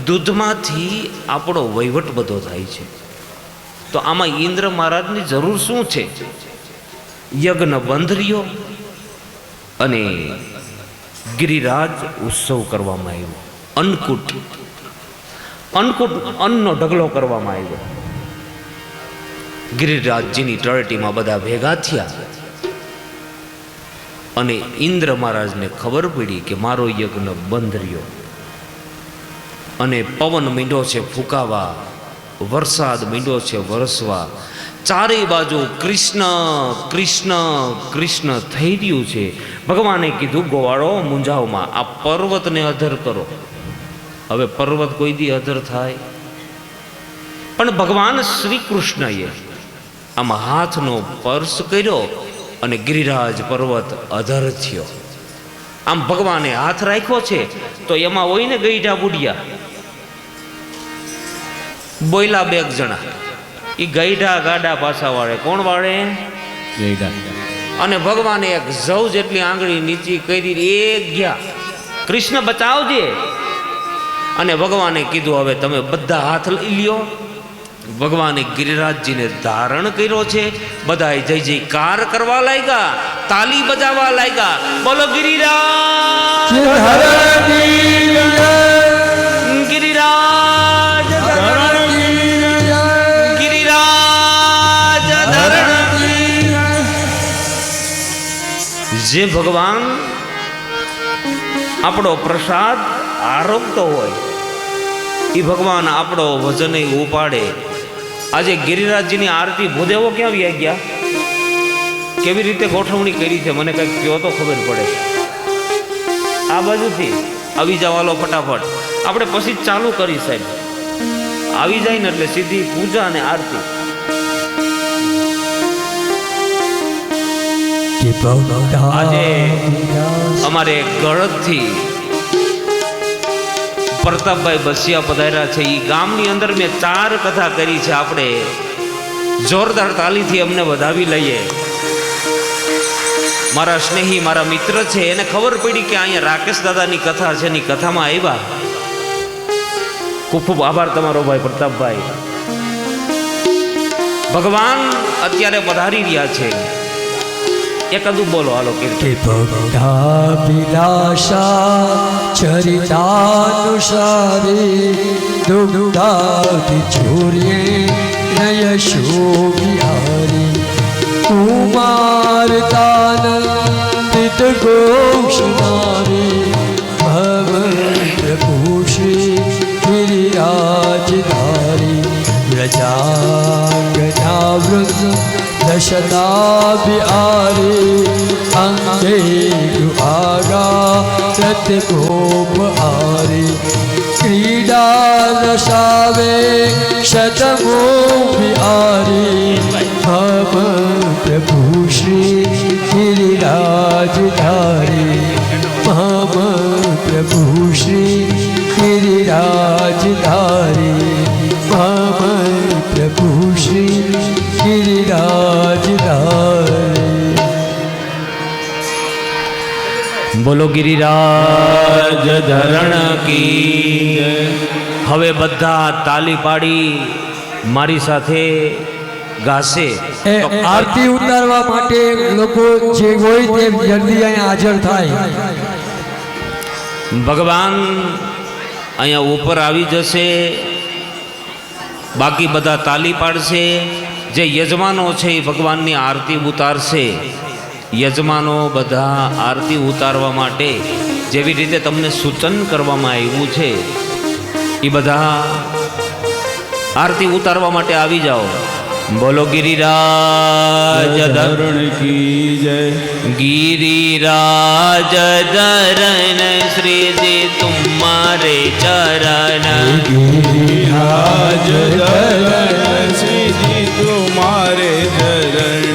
દૂધમાંથી આપણો વહીવટ બધો થાય છે. તો આમાં ઇન્દ્ર મહારાજની જરૂર શું છે? યજ્ઞ બંધ રહ્યો અને ગિરિરાજ ઉત્સવ કરવામાં આવ્યો. અન્નકૂટ અન્નનો ઢગલો કરવામાં આવ્યો. ગિરિરાજજીની તળેટીમાં બધા ભેગા થયા અને ઇન્દ્ર મહારાજને ખબર પડી કે મારો યજ્ઞ બંધ રહ્યો અને પવન મીંડો છે ફૂંકાવા, વરસાદ મીંડો છે વરસવા, ચારે બાજુ કૃષ્ણ કૃષ્ણ કૃષ્ણ થઈ રહ્યું છે. ભગવાને કીધું, ગોવાળો મૂંઝાવમાં આ પર્વતને અધર કરો. હવે પર્વત કોઈ દી અધર થાય? પણ ભગવાન શ્રી કૃષ્ણએ આમાં હાથનો સ્પર્શ કર્યો અને ગિરિરાજ પર્વત અધર થયો. આમ ભગવાને હાથ રાખ્યો છે તો એમાં હોય ને ગઈઢા બુડિયા, બોયલા 2 જણા, એ ગઈઢા ગાડા પાછા વાળે. કોણ વાળે? અને ભગવાને એક જવ જેટલી આંગળી નીચી કરી, એક ગયા, કૃષ્ણ બચાવજે. અને ભગવાને કીધું, હવે તમે બધા હાથ લઈ લ્યો. ભગવાને ગિરિરાજજીને ધારણ કર્યો છે. બધા જય જયકાર કરવા લાગ્યા, તાલી બજાવવા લાગ્યા. બોલો ગિરિરાજ, ગિરિરાજ, ગિરિરાજ ધરણ. જે ભગવાન આપણો પ્રસાદ આરોગતો હોય એ ભગવાન આપણો વજન ઉપાડે. આજે ગિરિરાજજીની આરતી ભૂદેવો ક્યાં વ્યા ગયા? કેવી રીતે ગોઠવણી કરી છે મને કંઈક કહો તો ખબર પડે. આ બાજુથી આવી જવાલો ફટાફટ, આપણે પછી ચાલુ કરી સાહેબ. આવી જાય ને એટલે સીધી પૂજા અને આરતી. આજે અમારે ગળદથી પ્રતાપભાઈ બસિયા પધાર્યા છે. એ ગામની અંદર મેં 4 કથા કરી છે. આપણે જોરદાર તાલીથી અમને વધાવી લઈએ. મારા સ્નેહી મારા મિત્ર છે, એને ખબર પડી કે અહીંયા રાકેશ દાદાની કથા છે, એની કથામાં આવ્યા. ખૂબ ખૂબ આભાર તમારો ભાઈ પ્રતાપભાઈ. ભગવાન અત્યારે પધારી રહ્યા છે. એકાદું બોલો હાલો કે ભક્તાભિલાષા ચરિતાનુસારી દુર્ગાતિ ચોર્યે નયશો બિહારી કુમારતાનંદિત ગોષનારી ભવ પ્રભુ શ્રી ગિરિરાજધારી વ્રજાંગના વૃંદ દશતા બિહારી અંગે આગા પ્રતિગોપ હારી ક્રીડા રસાવે શતમો બિહારી ભવ પ્રભુ શ્રી ગિરિરાજધારી ભવ પ્રભુ શ્રી ગિરિરાજધારી ભવ પ્રભુ શ્રી ગિરિરાજધારી. બોલો ગિરિરાજ ધરણ કી. હવે બધા તાલી પાડી મારી સાથે ગાશે. એ આરતી ઉતારવા માટે લોકો જે હોય તે જલ્દી અહીંયા હાજર થાય. ભગવાન અહીંયા ઉપર આવી જશે. બાકી બધા તાલી પાડશે. જે યજમાનો છે એ ભગવાનની આરતી ઉતારશે. યજમાનો બધા આરતી ઉતારવા માટે જેવી રીતે તમને સૂચન કરવામાં આવ્યું છે એ બધા આરતી ઉતારવા માટે આવી જાઓ. બોલો ગિરિરાજ ધરણ કી જય. गिरिराज धरण श्रीजी तुम्हारे चरण. गिरिराज धरण श्रीजी तुम्हारे चरण.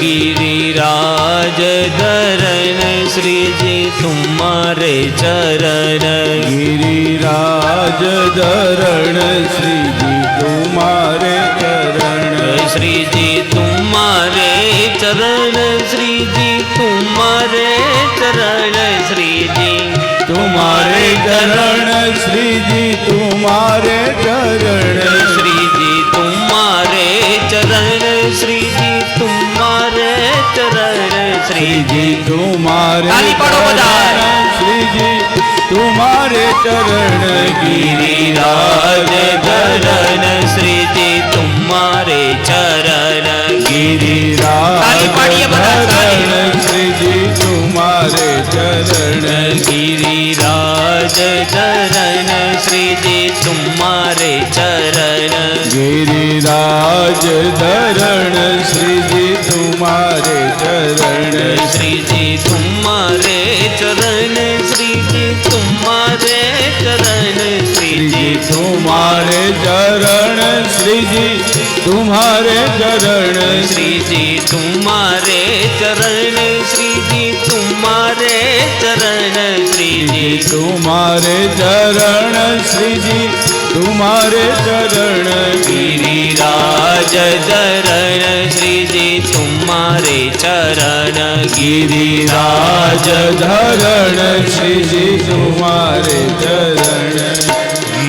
गिरिराज धरण श्रीजी तुम्हारे चरण. गिरिराज धरण श्रीजी तुम्हारे चरण. श्रीजी तुम्हारे चरण श्रीजी तुम्हारे चरण. श्रीजी तुम्हारे चरण श्रीजी तुम्हारे चरण. श्रीजी तुम्हारे चरण श्रीजी तुम्हारे चरण. श्रीजी तुम्हारे ताली पाडो બધા. श्रीजी तुम्हारे चरण. गिरिराज धरण श्रीजी तुम्हारे चरण. गिरिराज धरण श्रीजी तुम्हारे चरण. गिरिराज धरण श्रीजी तुम्हारे चरण. गिरिराज धरण श्रीजी तुम्हारे चरण. श्रीजी तुम्हारे चरण श्रीजी तुम्हारे चरण. श्रीजी तुम्हारे चरण श्रीजी तुम्हारे चरण. श्रीजी तुम्हारे चरण श्रीजी तुम्हारे चरण. श्रीजी तुम्हारे चरण श्रीजी तुम्हारे चरण. गिरिराज धरण श्रीजी तुम्हारे चरण. गिरिराज धरण श्रीजी तुम्हारे चरण.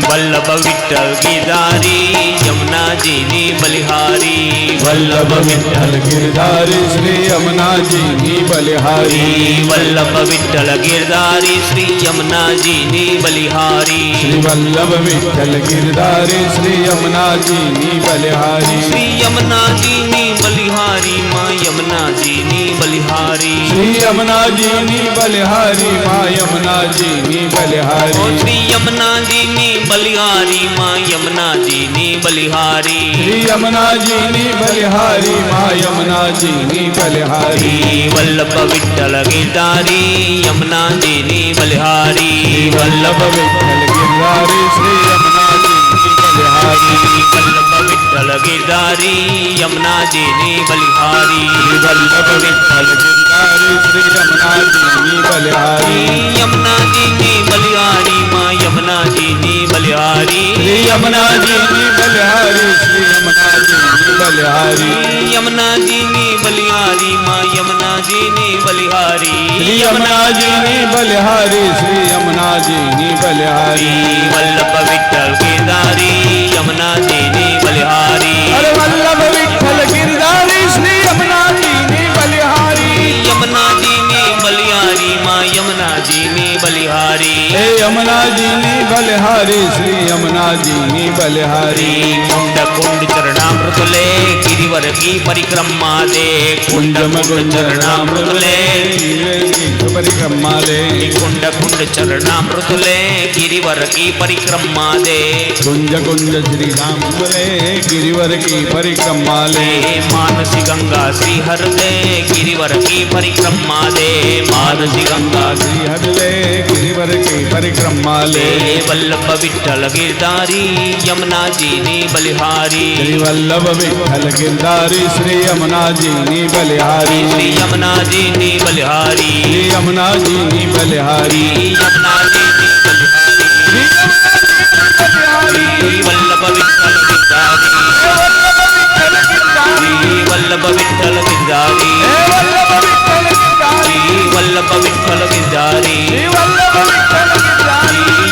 वल्लभ विठ्ठल गिरधारी यमुना जी नी बलिहारी. वल्लभ विठ्ठल गिरधारी श्री यमुना जी नी बलिहारी. वल्लभ विठ्ठल गिरधारी श्री यमुना जी नी बलिहारी. श्री वल्लभ विठ्ठल गिरधारी श्री यमुना जी नी बलिहारी. श्री यमुना जी नी बलिहारी माँ यमुना जी नी बलिहारी. श्री यमुना जी नी बलिहारी माँ यमुना जी नी बलिहारी. ओ श्री यमुना जी नी बलिहारी माँ यमुना जी नी बलिहारी. श्री यमुना जी नी बलिहारी माँ यमुना जी नी बलिहारी. वल्लभ विठ्ठल गिरधारी यमुना जी नी बलिहारी. वल्लभ विठ्ठल गिरधारी श्री यमुना जी नी बलिहारी. वल्लभ विठ्ठल गिरधारी यमुना जी नी बलिहारी. वल्लभ विठ्ठल गिरधारी श्री यमुना जी नी बलिहारी. यमुना जी नी बलिहारी माँ यमुना યમુનાજીની બલિહારી શ્રી યમુનાજીની બલિહારી શ્રી યમુનાજીની બલિહારી યમુનાજીની બલિહારી માં યમુનાજીની બલિહારી શ્રી યમુનાજીની બલિહારી શ્રી યમુનાજીની બલિહારી વલ્લભ વિઠ્ઠલ ગિરધારી યમુનાજીની બલિહારી અરે વલ્લભ વિઠ્ઠલ ગિરધારી શ્રી યમુનાજીની બલિહારી યમુનાજીની બલિહારી માં યમુનાજીની બલિહારી હે યમુનાજીની બલિહારી શ્રી યમુનાજીની બલિહારી કુંડ કુંડ ચરણામૃત લે ગિરિવર કી પરિક્રમા દે કુંડ કુંડ ચરણામૃત લે પરિક્રમા લે કુંડ કુંડ ચરણામૃત લે ગિરિવર કી પરિક્રમા દે કુંજ કુંજ શ્રી રામ બોલે गिरिवर की परिक्रमा ले मानसी गंगा श्री हर दे गिरिवर की परिक्रमा दे मानसी गंगा श्री हर ले गिरिवर की परिक्रमा ले वल्लभ विठ्ठल गिरधारी यमुना जी नी बलिहारी श्री वल्लभ विठ्ठल गिरधारी श्री यमुना जी नी बलिहारी श्री यमुना जी नी बलिहारी श्री यमुना जी नी बलिहारी यमुना जी नी बलिहारी वल्लभ विठ्ठल गिरधारी वल्लभ विठ्ठल गिरधारी वल्लभ विठ्ठल गिरधारी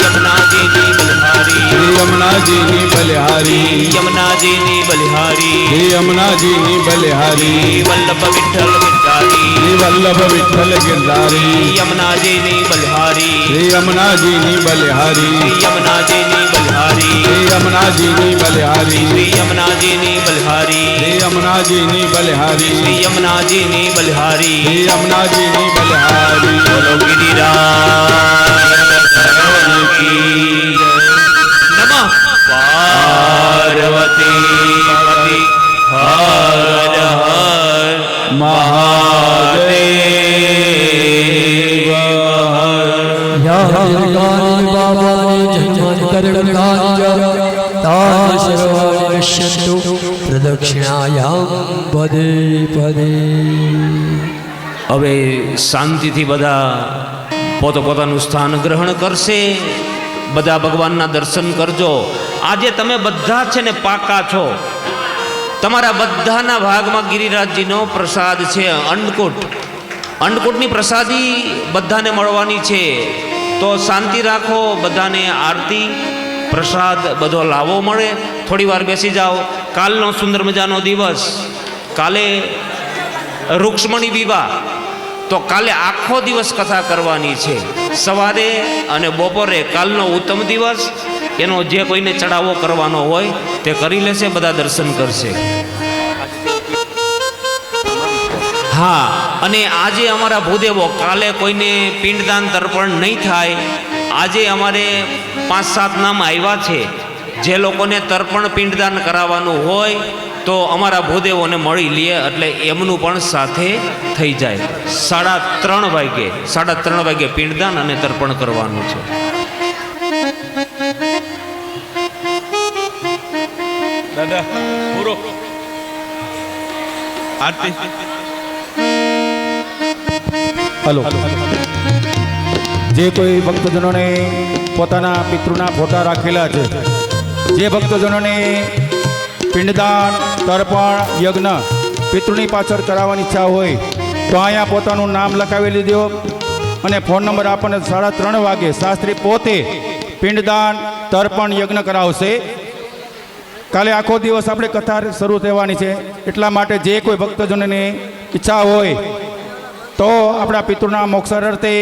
यमुना जी नी बलिहारी यमुना जी नी बलिहारी यमुना जी नी बलिहारी यमुना जी नी बलिहारी वल्लभ विठ्ठल गिरधारी वल्लभ विठ्ठल गिरधारी यमुना जी नी बलिहारी यमुना जी नी बलिहारी यमुना जी नी बलिहारी यमुना जी नी बलिहारी यमुना जी नी बलिहारी यमुना जी नी बलिहारी यमुना जी नी बलिहारी यमुना जी नी बलिहारी बोलो गिरिराज की नमः पार्वती पति हर हर महादेव યાગાની બાબાની જન્માંતર વિધાન તાન સર્વાણિ નશ્યંતુ પ્રદક્ષિણાયામ પદે પદે. હવે શાંતિથી બધા પોતપોતાનું સ્થાન ગ્રહણ કરશે. બધા ભગવાનના દર્શન કરજો. આજે તમે બધા છે ને પાકા છો. તમારા બધાના ભાગમાં ગિરિરાજજીનો પ્રસાદ છે. અન્નકૂટની પ્રસાદી બધાને મળવાની છે. તો શાંતિ રાખો. બધાને આરતી પ્રસાદ બધો લાવો મળે. થોડી વાર બેસી જાઓ. કાલનો સુંદર મજાનો દિવસ. કાલે રૂક્ષ્મણી વિવાહ. તો કાલે આખો દિવસ કથા કરવાની છે. સવારે અને બપોરે કાલનો ઉત્તમ દિવસ. એનો જે કોઈને ચડાવો કરવાનો હોય તે કરી લેશે. બધા દર્શન કરશે. હા, અને આજે અમારા ભૂદેવો, કાલે કોઈને પિંડદાન તર્પણ નહીં થાય. આજે અમારે 5-7 નામ આવ્યા છે. જે લોકોને તર્પણ પિંડદાન કરાવવાનું હોય તો અમારા ભૂદેવોને મળી લે, એટલે એમનું પણ સાથે થઈ જાય. 3:30 વાગે પિંડદાન અને તર્પણ કરવાનું છે. દાદા પૂરો આરતી. હલો, જે કોઈ ભક્તજનોને પોતાના પિતૃના ફોટા રાખેલા છે, જે ભક્તજનોને પિંડદાન તર્પણ યજ્ઞ પિતૃની પાછળ કરાવવાની ઈચ્છા હોય તો અહીંયા પોતાનું નામ લખાવી લીધો અને ફોન નંબર આપણને 3:30 વાગે શાસ્ત્રી પોતે પિંડદાન તર્પણ યજ્ઞ કરાવશે. કાલે આખો દિવસ આપણે કથા શરૂ થવાની છે. એટલા માટે જે કોઈ ભક્તજનોને ઈચ્છા હોય તો આપણા પિતૃના મોક્ષ અર્થે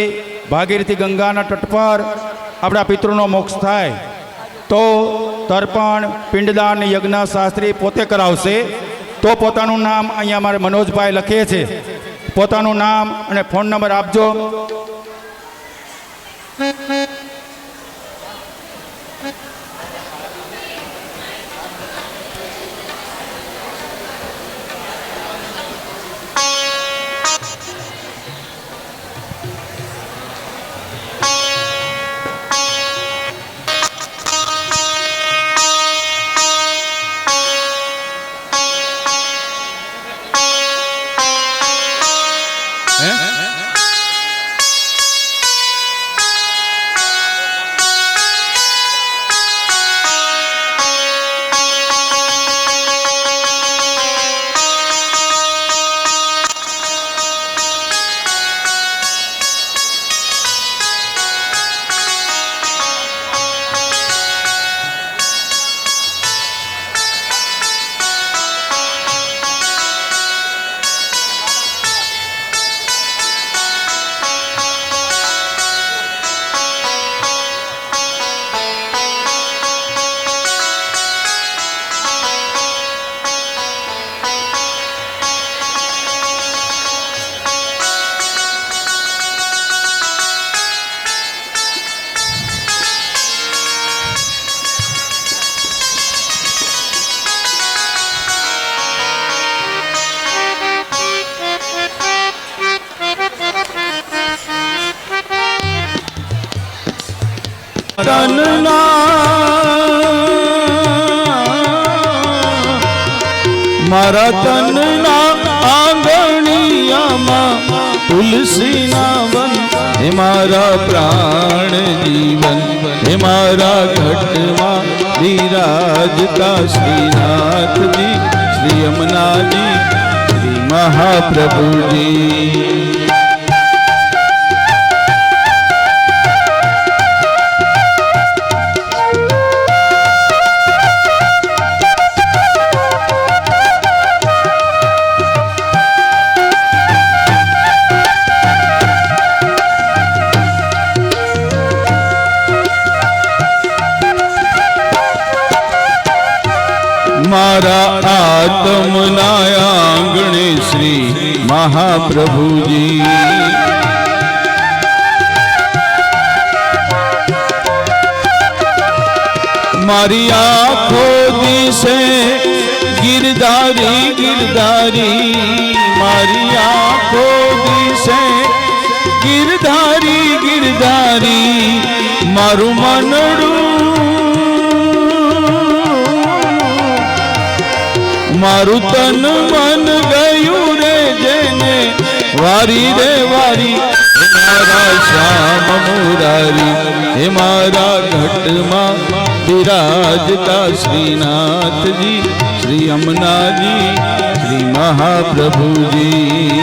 ભાગીરથી ગંગાના તટ પર આપણા પિતૃનો મોક્ષ થાય તો તર્પણ પિંડદાન યજ્ઞ શાસ્ત્રી પોતે કરાવશે. તો પોતાનું નામ અહીંયા અમારે મનોજભાઈ લખે છે. પોતાનું નામ અને ફોન નંબર આપજો. તનના મારા તનના આંગણિયામાં તુલસીના વન હે મારા પ્રાણ જીવન હે મારા ઘટમાં બિરાજતા શ્રીનાથજી શ્રી યમુનાજી શ્રી મહાપ્રભુજી મારા આત્મના આંગણે શ્રી મહાપ્રભુજી મારી આંખો દિશે ગિરધારી ગિરધારી મારી આંખો દિશે ગિરધારી ગિરધારી મારું મનડું મારું તન મન ગયું રે જેને વારી રે વારી મારા શ્યામ મુરારી હે મારા ઘટમાં બિરાજતા શ્રીનાથજી શ્રી યમુનાજી શ્રી મહાપ્રભુજી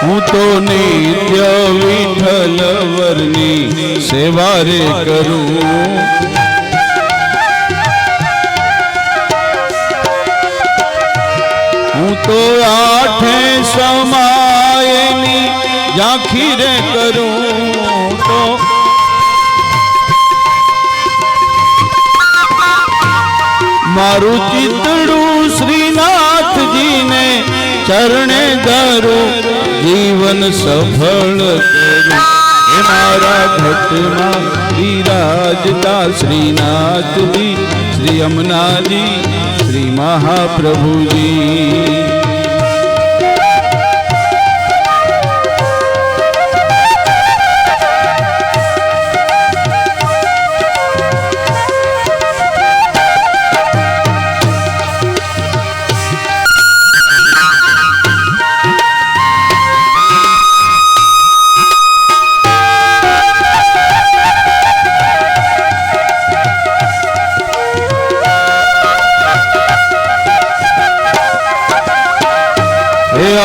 હું તો નિત્ય વિઠ્ઠલ વરની સેવા રે કરું હું તો આઠે સમાયની ઝાંખી રે કરું તો મારું ચિતડું શ્રીનાથજીને ચરણે ધરું જીવન સફળ કરું હે મારા ઘટમાં બિરાજતા શ્રીનાથજી શ્રી યમુનાજી શ્રી મહાપ્રભુજી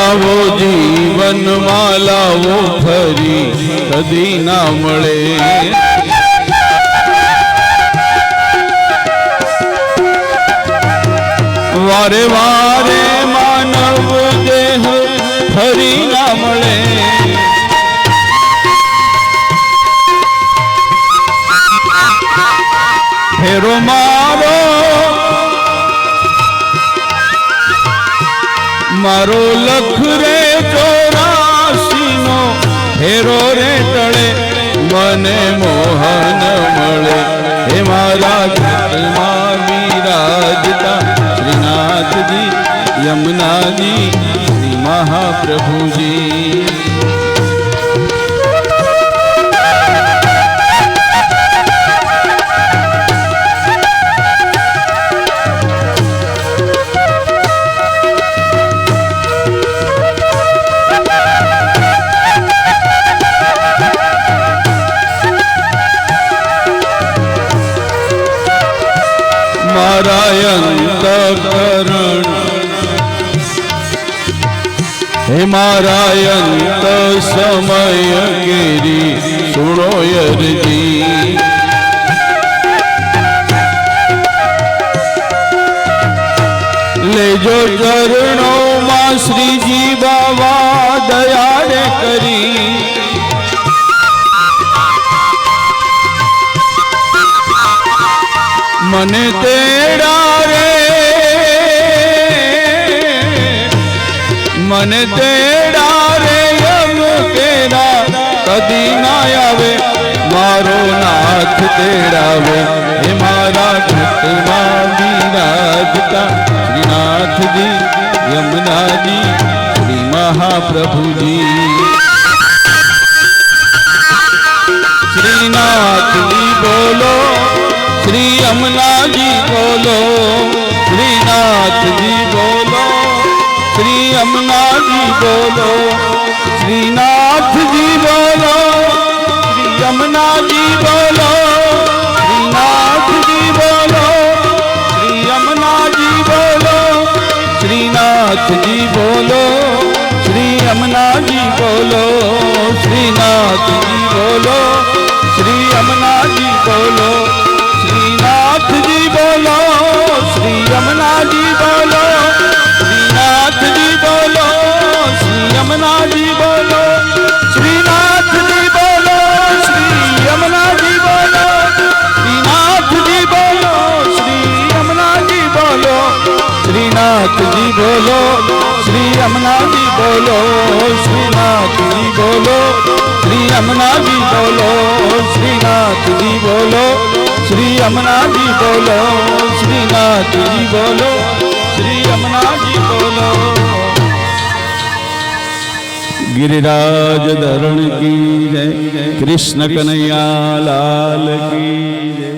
આવો જીવનમાં લાવો ફરી કદી ના મળે વારે વારે માનવ દેહ ફરી ના મળે ફેરો મારો મારો લખ રે 84 નો ફેરો રે ટળે મને મોહન મળે હે મારા ઘરમાં બિરાજતા શ્રીનાથજી યમુનાજી શ્રી મહાપ્રભુજી મારા અંતઃકરણ હે મારા અંત સમય કેરી સુણો યરજી લેજો ચરણોમાં માં શ્રીજી બાવા દયાળે કરી મને તેડા રે મને તેડા રે યમ કેરા કદી ના આવે મારો નાથ તેડાવે હે મારા ઘટમાં બિરાજતા શ્રીનાથજી યમુનાજી શ્રી મહાપ્રભુજી શ્રીનાથજી બોલો શ્રી યમુનાજી બોલો શ્રીનાથજી બોલો શ્રી યમુનાજી બોલો શ્રીનાથજી બોલો શ્રી યમુનાજી બોલો શ્રીનાથજી બોલો શ્રી યમુનાજી બોલો શ્રીનાથજી બોલો શ્રી યમુનાજી બોલો શ્રીનાથજી બોલો શ્રી યમુનાજી બોલો શ્રીનાથજી બોલો શ્રી યમુનાજી બોલો શ્રીનાથજી બોલો શ્રી યમુનાજી બોલો શ્રીનાથજી બોલો શ્રી યમુનાજી બોલો શ્રીનાથજી બોલો શ્રી યમુનાજી બોલો શ્રીનાથજી બોલો શ્રી યમુનાજી બોલો શ્રીનાથજી બોલો શ્રી યમુનાજી બોલો શ્રીનાથજી બોલો શ્રી યમુનાજી બોલો શ્રીનાથજી બોલો શ્રી યમુનાજી બોલો गिरिराज धरण की जय कृष्ण कन्हैया लाल की जय।